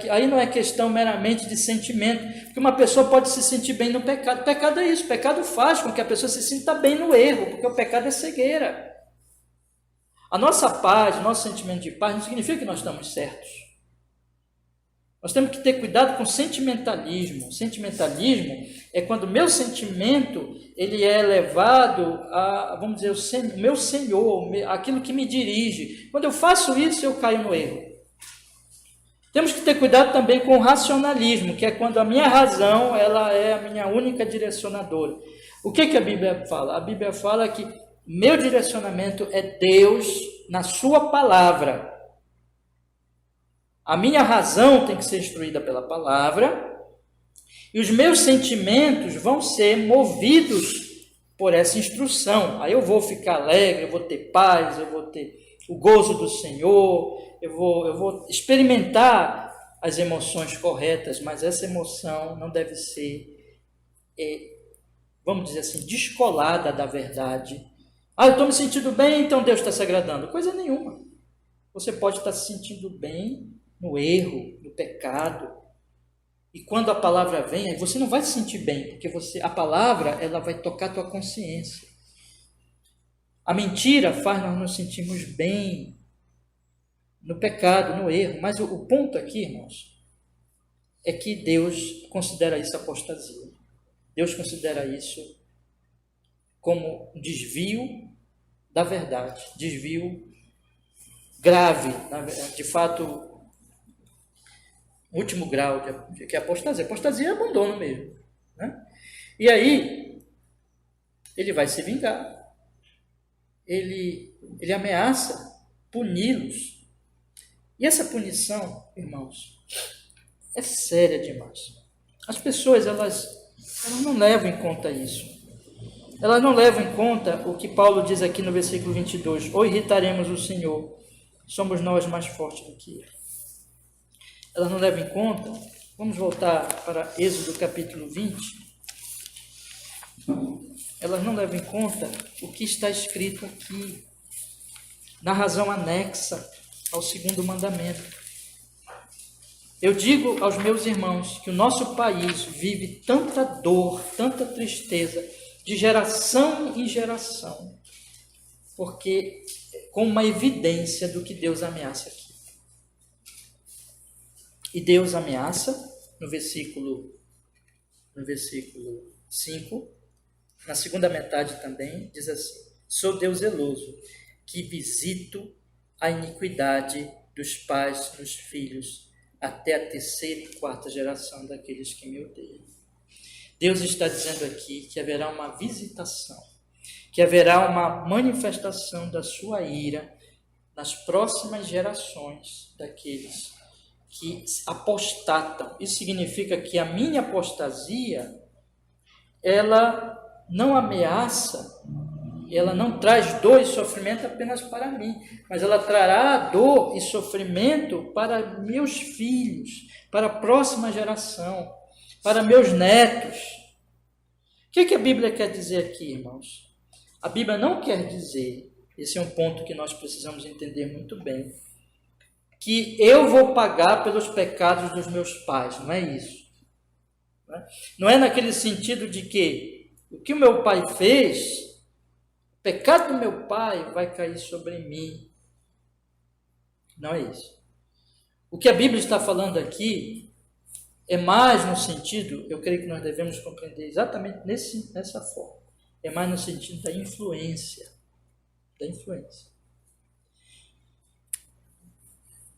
A: aí não é questão meramente de sentimento, porque uma pessoa pode se sentir bem no pecado. Pecado é isso, pecado faz com que a pessoa se sinta bem no erro, porque o pecado é cegueira. A nossa paz, o nosso sentimento de paz não significa que nós estamos certos. Nós temos que ter cuidado com sentimentalismo. Sentimentalismo é quando o meu sentimento ele é levado a, vamos dizer, o meu Senhor, aquilo que me dirige. Quando eu faço isso, eu caio no erro. Temos que ter cuidado também com o racionalismo, que é quando a minha razão ela é a minha única direcionadora. O que a Bíblia fala? A Bíblia fala que meu direcionamento é Deus na sua palavra. A minha razão tem que ser instruída pela palavra e os meus sentimentos vão ser movidos por essa instrução. Aí eu vou ficar alegre, eu vou ter paz, eu vou ter o gozo do Senhor, eu vou experimentar as emoções corretas, mas essa emoção não deve ser, vamos dizer assim, descolada da verdade. Eu estou me sentindo bem, então Deus está se agradando. Coisa nenhuma. Você pode estar se sentindo bem no erro, no pecado. E quando a palavra vem, você não vai se sentir bem, porque a palavra ela vai tocar a tua consciência. A mentira faz nós nos sentirmos bem no pecado, no erro. Mas o ponto aqui, irmãos, é que Deus considera isso apostasia. Deus considera isso como um desvio da verdade, desvio grave, de fato, último grau que é apostasia. Apostasia é abandono mesmo, né? E aí, ele vai se vingar. Ele ameaça puni-los. E essa punição, irmãos, é séria demais. As pessoas, elas não levam em conta isso. Elas não levam em conta o que Paulo diz aqui no versículo 22. Ou irritaremos o Senhor, somos nós mais fortes do que Ele. Elas não levam em conta, vamos voltar para Êxodo capítulo 20. Elas não levam em conta o que está escrito aqui, na razão anexa ao segundo mandamento. Eu digo aos meus irmãos que o nosso país vive tanta dor, tanta tristeza, de geração em geração, porque com uma evidência do que Deus ameaça aqui. E Deus ameaça, no versículo 5, na segunda metade também, diz assim: sou Deus zeloso, que visito a iniquidade dos pais nos filhos, até a terceira e quarta geração daqueles que me odeiam. Deus está dizendo aqui que haverá uma visitação, que haverá uma manifestação da sua ira nas próximas gerações daqueles que apostatam. Isso significa que a minha apostasia, ela não ameaça, ela não traz dor e sofrimento apenas para mim, mas ela trará dor e sofrimento para meus filhos, para a próxima geração, para meus netos. O que a Bíblia quer dizer aqui, irmãos? A Bíblia não quer dizer, esse é um ponto que nós precisamos entender muito bem, que eu vou pagar pelos pecados dos meus pais, não é isso. Não é naquele sentido de que o que o meu pai fez, o pecado do meu pai vai cair sobre mim. Não é isso. O que a Bíblia está falando aqui é mais no sentido, eu creio que nós devemos compreender exatamente nessa forma, é mais no sentido da influência. Da influência.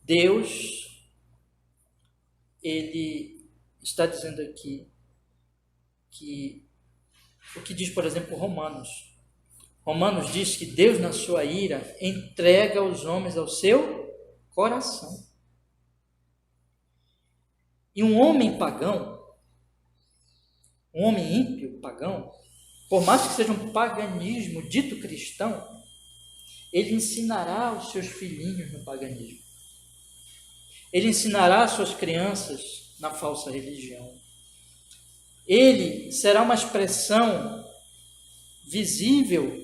A: Deus, ele está dizendo aqui que o que diz, por exemplo, Romanos. Romanos diz que Deus, na sua ira, entrega os homens ao seu coração. E um homem pagão, um homem ímpio, pagão, por mais que seja um paganismo dito cristão, ele ensinará os seus filhinhos no paganismo. Ele ensinará as suas crianças na falsa religião. Ele será uma expressão visível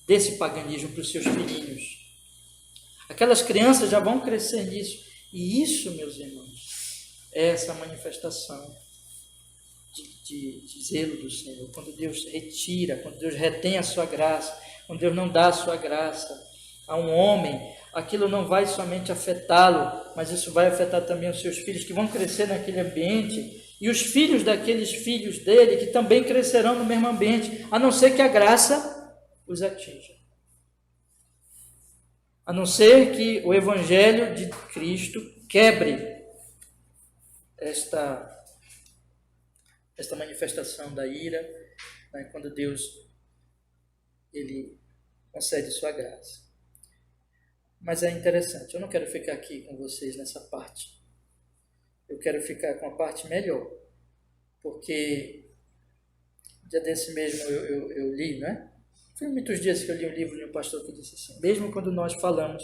A: desse paganismo para os seus filhinhos. Aquelas crianças já vão crescer nisso. E isso, meus irmãos, é essa manifestação de zelo do Senhor. Quando Deus retira, quando Deus retém a sua graça, quando Deus não dá a sua graça a um homem, aquilo não vai somente afetá-lo, mas isso vai afetar também os seus filhos, que vão crescer naquele ambiente, e os filhos daqueles filhos dele, que também crescerão no mesmo ambiente, a não ser que a graça os atinja. A não ser que o Evangelho de Cristo quebre esta manifestação da ira, né, quando Deus ele concede sua graça. Mas é interessante, eu não quero ficar aqui com vocês nessa parte. Eu quero ficar com a parte melhor, porque dia desse mesmo eu li, né? Foi muitos dias que eu li um livro de um pastor que disse assim: mesmo quando nós falamos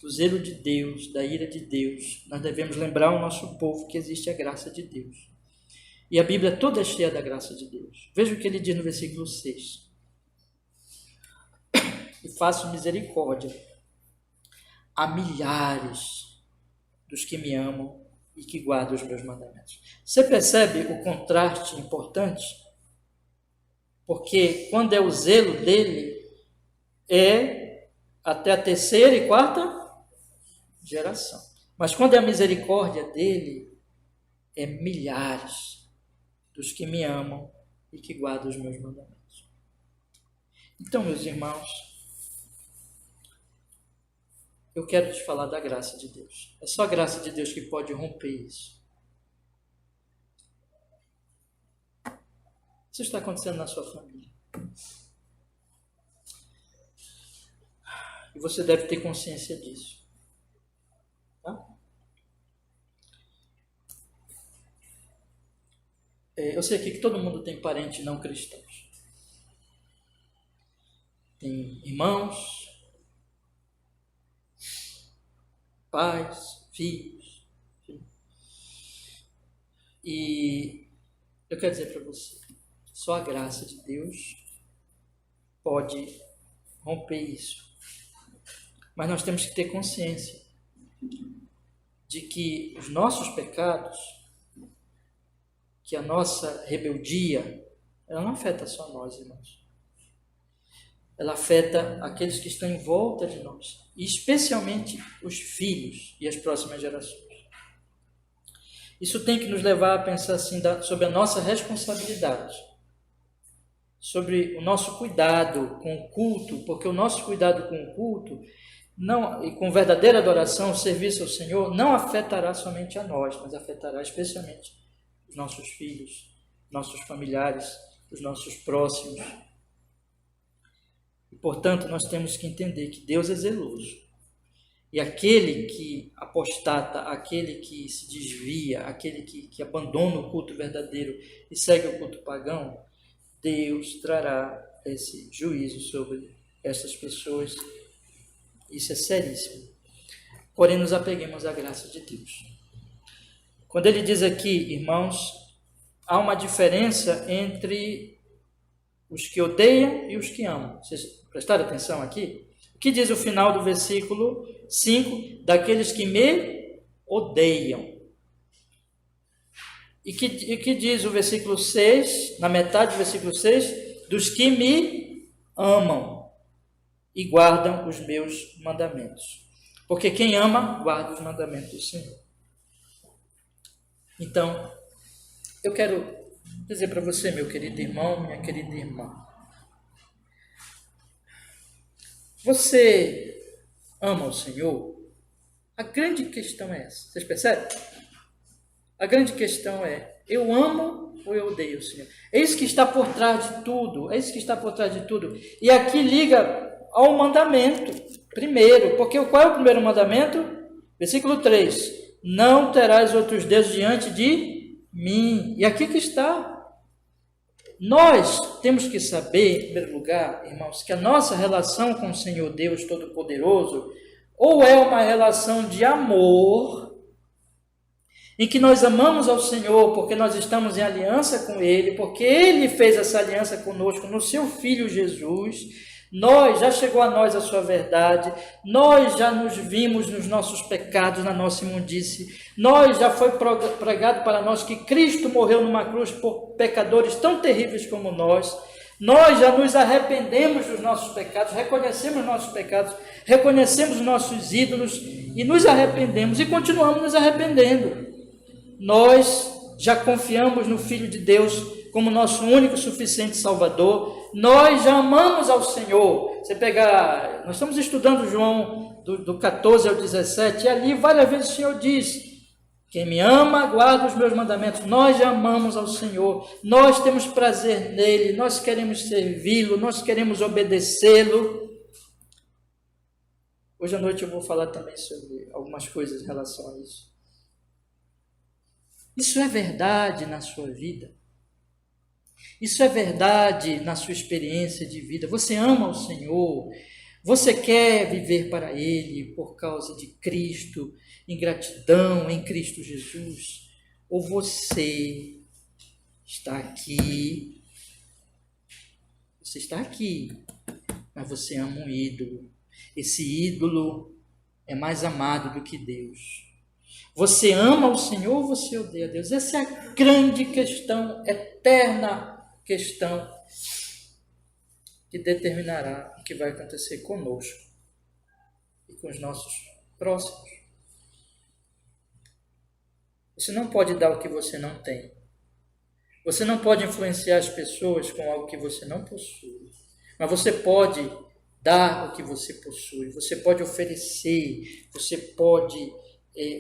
A: do zelo de Deus, da ira de Deus, nós devemos lembrar ao nosso povo que existe a graça de Deus. E a Bíblia toda é cheia da graça de Deus. Veja o que ele diz no versículo 6. E faço misericórdia a milhares dos que me amam e que guardam os meus mandamentos. Você percebe o contraste importante? Porque quando é o zelo dele, é até a terceira e quarta geração. Mas quando é a misericórdia dele, é milhares dos que me amam e que guardam os meus mandamentos. Então, meus irmãos, eu quero te falar da graça de Deus. É só a graça de Deus que pode romper isso. Isso está acontecendo na sua família. E você deve ter consciência disso. Tá? Eu sei aqui que todo mundo tem parentes não cristãos. Tem irmãos, pais, filhos. E eu quero dizer para você, só a graça de Deus pode romper isso. Mas nós temos que ter consciência de que os nossos pecados, que a nossa rebeldia, ela não afeta só nós, irmãos. Ela afeta aqueles que estão em volta de nós, e especialmente os filhos e as próximas gerações. Isso tem que nos levar a pensar assim sobre a nossa responsabilidade, sobre o nosso cuidado com o culto, porque o nosso cuidado com o culto não, e com verdadeira adoração, o serviço ao Senhor, não afetará somente a nós, mas afetará especialmente os nossos filhos, nossos familiares, os nossos próximos. E, portanto, nós temos que entender que Deus é zeloso. E aquele que apostata, aquele que se desvia, aquele que abandona o culto verdadeiro e segue o culto pagão, Deus trará esse juízo sobre essas pessoas. Isso é seríssimo. Porém, nos apeguemos à graça de Deus. Quando ele diz aqui, irmãos, há uma diferença entre os que odeiam e os que amam. Vocês prestaram atenção aqui? O que diz o final do versículo 5? Daqueles que me odeiam. E que diz o versículo 6, na metade do versículo 6? Dos que me amam e guardam os meus mandamentos. Porque quem ama, guarda os mandamentos do Senhor. Então, eu quero dizer para você, meu querido irmão, minha querida irmã, você ama o Senhor? A grande questão é essa. Vocês percebem? A grande questão é, eu amo ou eu odeio o Senhor? É isso que está por trás de tudo. É isso que está por trás de tudo. E aqui liga ao mandamento, primeiro. Porque qual é o primeiro mandamento? Versículo 3. Não terás outros deuses diante de mim. E aqui que está. Nós temos que saber, em primeiro lugar, irmãos, que a nossa relação com o Senhor Deus Todo-Poderoso ou é uma relação de amor, em que nós amamos ao Senhor porque nós estamos em aliança com Ele, porque Ele fez essa aliança conosco no Seu Filho Jesus. Já chegou a nós a sua verdade, nós já nos vimos nos nossos pecados, na nossa imundície, já foi pregado para nós que Cristo morreu numa cruz por pecadores tão terríveis como nós já nos arrependemos dos nossos pecados, reconhecemos os nossos pecados, reconhecemos os nossos ídolos e nos arrependemos e continuamos nos arrependendo. Nós já confiamos no Filho de Deus como nosso único e suficiente Salvador. Nós já amamos ao Senhor. Nós estamos estudando João do 14 ao 17, e ali várias vezes o Senhor diz: quem me ama, guarda os meus mandamentos. Nós já amamos ao Senhor, nós temos prazer nele, nós queremos servi-lo, nós queremos obedecê-lo. Hoje à noite eu vou falar também sobre algumas coisas em relação a isso. Isso é verdade na sua vida? Isso é verdade na sua experiência de vida? Você ama o Senhor? Você quer viver para Ele por causa de Cristo, em gratidão em Cristo Jesus? Ou você está aqui, mas você ama um ídolo. Esse ídolo é mais amado do que Deus. Você ama o Senhor ou você odeia Deus? Essa é a grande questão, eterna questão, que determinará o que vai acontecer conosco e com os nossos próximos. Você não pode dar o que você não tem. Você não pode influenciar as pessoas com algo que você não possui. Mas você pode dar o que você possui. Você pode oferecer. Você pode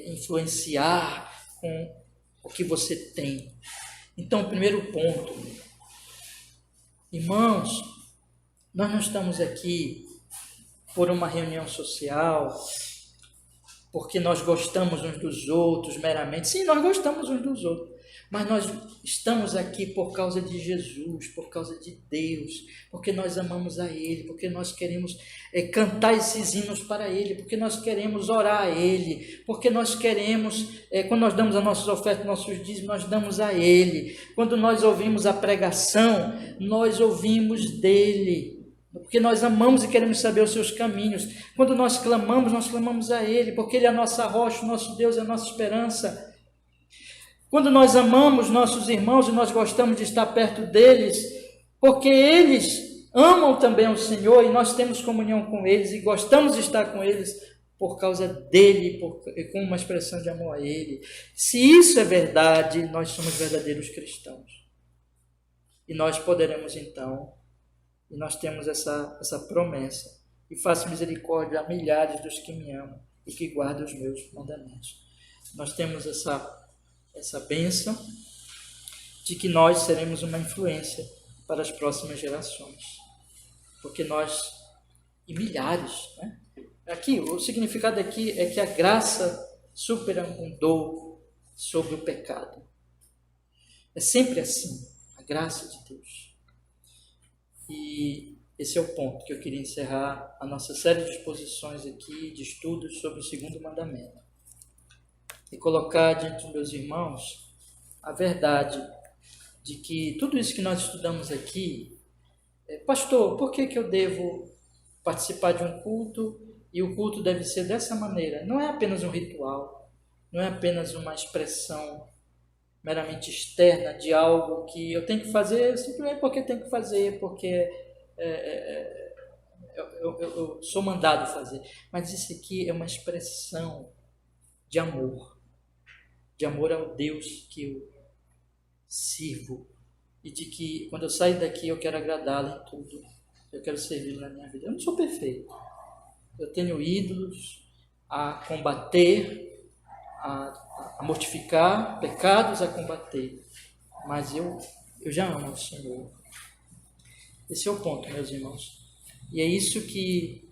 A: influenciar com o que você tem. Então, primeiro ponto. Irmãos, nós não estamos aqui por uma reunião social, porque nós gostamos uns dos outros meramente. Sim, nós gostamos uns dos outros, mas nós estamos aqui por causa de Jesus, por causa de Deus, porque nós amamos a Ele, porque nós queremos cantar esses hinos para Ele, porque nós queremos orar a Ele, porque nós queremos, quando nós damos as nossas ofertas, nossos dízimos, nós damos a Ele. Quando nós ouvimos a pregação, nós ouvimos dEle, porque nós amamos e queremos saber os seus caminhos. Quando nós clamamos a Ele, porque Ele é a nossa rocha, o nosso Deus é a nossa esperança. Quando nós amamos nossos irmãos e nós gostamos de estar perto deles, porque eles amam também o Senhor e nós temos comunhão com eles e gostamos de estar com eles por causa dele, com uma expressão de amor a Ele. Se isso é verdade, nós somos verdadeiros cristãos. E nós poderemos então, e nós temos essa promessa, e faço misericórdia a milhares dos que me amam e que guardam os meus mandamentos. Nós temos essa bênção de que nós seremos uma influência para as próximas gerações. Porque nós, e milhares, né? Aqui, o significado aqui é que a graça superabundou sobre o pecado. É sempre assim, a graça de Deus. E esse é o ponto que eu queria encerrar a nossa série de exposições aqui, de estudos sobre o segundo mandamento. E colocar diante dos meus irmãos a verdade de que tudo isso que nós estudamos aqui, pastor, por que eu devo participar de um culto e o culto deve ser dessa maneira? Não é apenas um ritual, não é apenas uma expressão meramente externa de algo que eu tenho que fazer simplesmente porque tenho que fazer, porque eu sou mandado fazer. Mas isso aqui é uma expressão de amor ao Deus que eu sirvo, e de que quando eu sair daqui eu quero agradá-lo em tudo, eu quero servi-lo na minha vida. Eu não sou perfeito, eu tenho ídolos a combater, a mortificar, pecados a combater, mas eu já amo o Senhor. Esse é o ponto, meus irmãos, e é isso que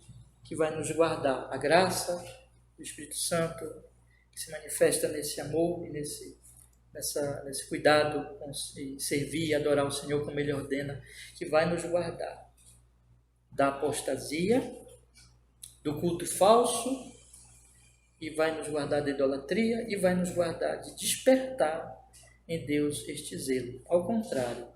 A: vai nos guardar, a graça do Espírito Santo que se manifesta nesse amor e nesse cuidado em servir e adorar o Senhor como Ele ordena, que vai nos guardar da apostasia, do culto falso, e vai nos guardar da idolatria, e vai nos guardar de despertar em Deus este zelo. Ao contrário,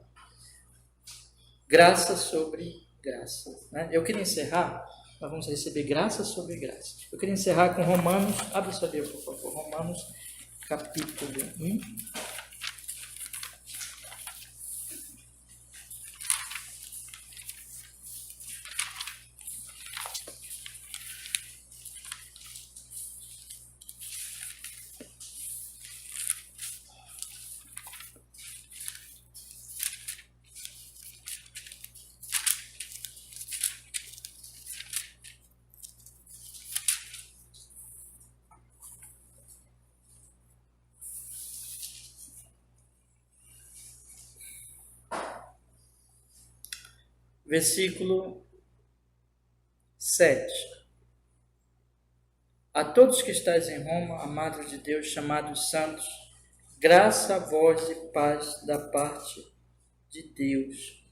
A: graça sobre graça. Né? Eu queria encerrar, nós vamos receber graça sobre graça. Eu queria encerrar com Romanos, abre sua Bíblia, por favor, Romanos capítulo 1. Versículo 7. A todos que estáis em Roma, amados de Deus, chamados santos, graça a vós e paz da parte de Deus.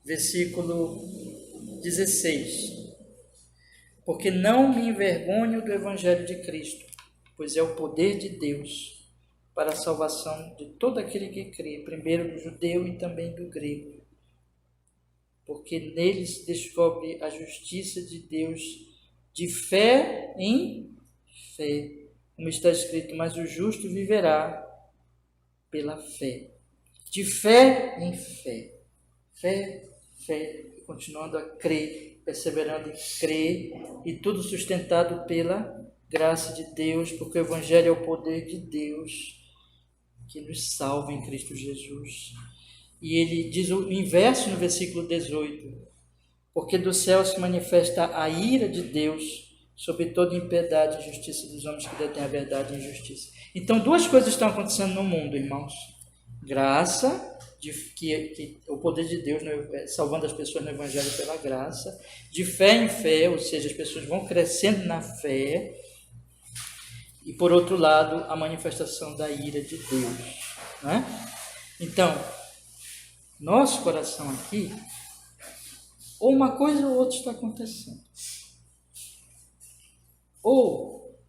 A: Versículo 16. Porque não me envergonho do Evangelho de Cristo, pois é o poder de Deus para a salvação de todo aquele que crê, primeiro do judeu e também do grego. Porque nele se descobre a justiça de Deus de fé em fé. Como está escrito, mas o justo viverá pela fé. De fé em fé. Fé, continuando a crer, perseverando em crer, e tudo sustentado pela graça de Deus, porque o Evangelho é o poder de Deus que nos salva em Cristo Jesus. E ele diz o inverso no versículo 18. Porque do céu se manifesta a ira de Deus sobre toda impiedade e injustiça dos homens que detêm a verdade e injustiça. Então, duas coisas estão acontecendo no mundo, irmãos. Graça, que o poder de Deus salvando as pessoas no Evangelho pela graça. De fé em fé, ou seja, as pessoas vão crescendo na fé. E, por outro lado, a manifestação da ira de Deus. Né? Então, nosso coração aqui, ou uma coisa ou outra está acontecendo. Ou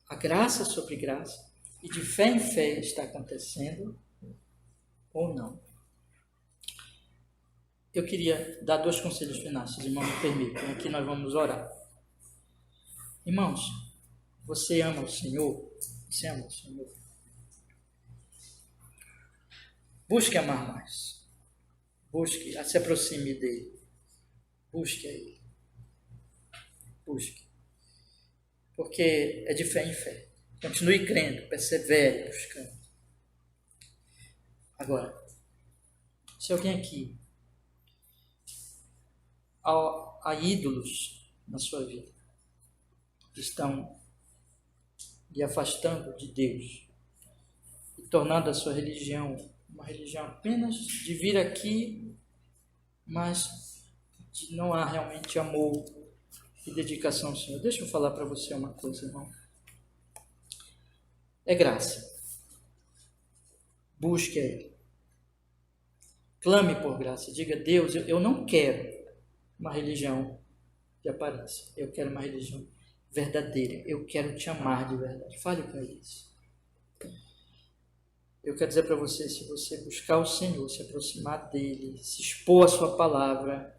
A: a graça sobre graça, e de fé em fé está acontecendo, ou não. Eu queria dar 2 conselhos finais, se os irmãos me permitem. Aqui nós vamos orar. Irmãos, você ama o Senhor? Você ama o Senhor? Busque amar mais. Busque, se aproxime dele. Busque a ele. Busque. Porque é de fé em fé. Continue crendo, persevere buscando. Agora, se alguém aqui há ídolos na sua vida que estão lhe afastando de Deus e tornando a sua religião uma religião apenas de vir aqui, mas de não há realmente amor, e dedicação ao Senhor. Deixa eu falar para você uma coisa, irmão. É graça. Busque a Ele. Clame por graça. Diga, Deus, eu não quero uma religião de aparência. Eu quero uma religião verdadeira. Eu quero te amar de verdade. Fale com Ele isso. Eu quero dizer para você, se você buscar o Senhor, se aproximar dEle, se expor à sua palavra,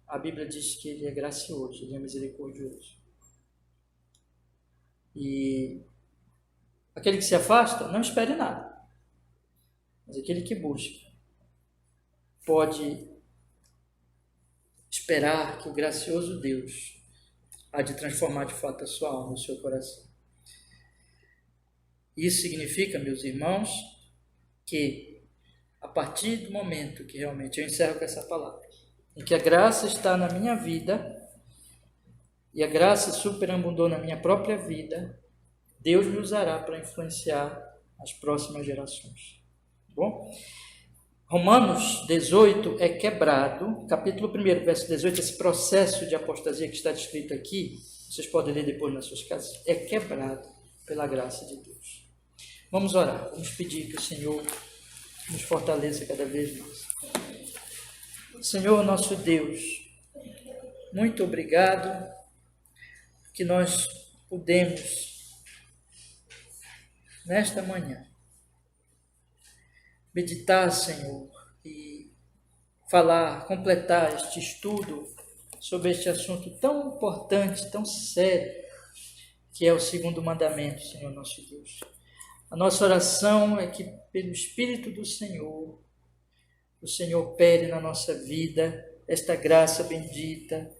A: a Bíblia diz que Ele é gracioso, Ele é misericordioso. E aquele que se afasta, não espere nada. Mas aquele que busca, pode esperar que o gracioso Deus há de transformar de fato a sua alma, o seu coração. Isso significa, meus irmãos, que a partir do momento que realmente eu encerro com essa palavra, em que a graça está na minha vida, e a graça superabundou na minha própria vida, Deus me usará para influenciar as próximas gerações. Tá bom? Romanos 18 é quebrado, capítulo 1, verso 18, esse processo de apostasia que está descrito aqui, vocês podem ler depois nas suas casas, é quebrado pela graça de Deus. Vamos orar, vamos pedir que o Senhor nos fortaleça cada vez mais. Senhor, nosso Deus, muito obrigado que nós pudemos, nesta manhã, meditar, Senhor, e falar, completar este estudo sobre este assunto tão importante, tão sério, que é o segundo mandamento, Senhor nosso Deus. A nossa oração é que, pelo Espírito do Senhor, o Senhor opere na nossa vida esta graça bendita.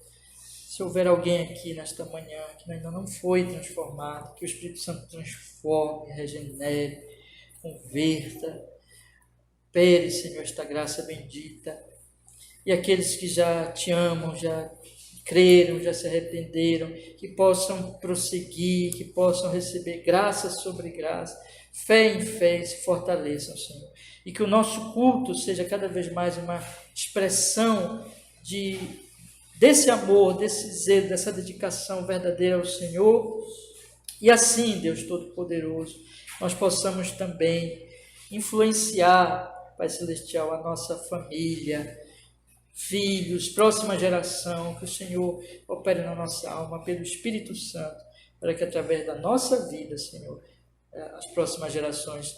A: Se houver alguém aqui nesta manhã que ainda não foi transformado, que o Espírito Santo transforme, regenere, converta. Opere, Senhor, esta graça bendita. E aqueles que já te amam, já creram, já se arrependeram, que possam prosseguir, que possam receber graça sobre graça, fé em fé, e se fortaleçam, Senhor. E que o nosso culto seja cada vez mais uma expressão desse amor, desse zelo, dessa dedicação verdadeira ao Senhor. E assim, Deus Todo-Poderoso, nós possamos também influenciar, Pai Celestial, a nossa família, filhos, próxima geração, que o Senhor opere na nossa alma pelo Espírito Santo, para que através da nossa vida, Senhor, as próximas gerações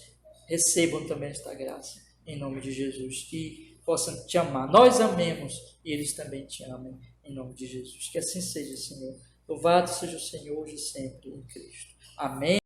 A: recebam também esta graça, em nome de Jesus, que possam te amar. Nós amemos e eles também te amem, em nome de Jesus. Que assim seja, Senhor. Louvado seja o Senhor hoje e sempre em Cristo. Amém.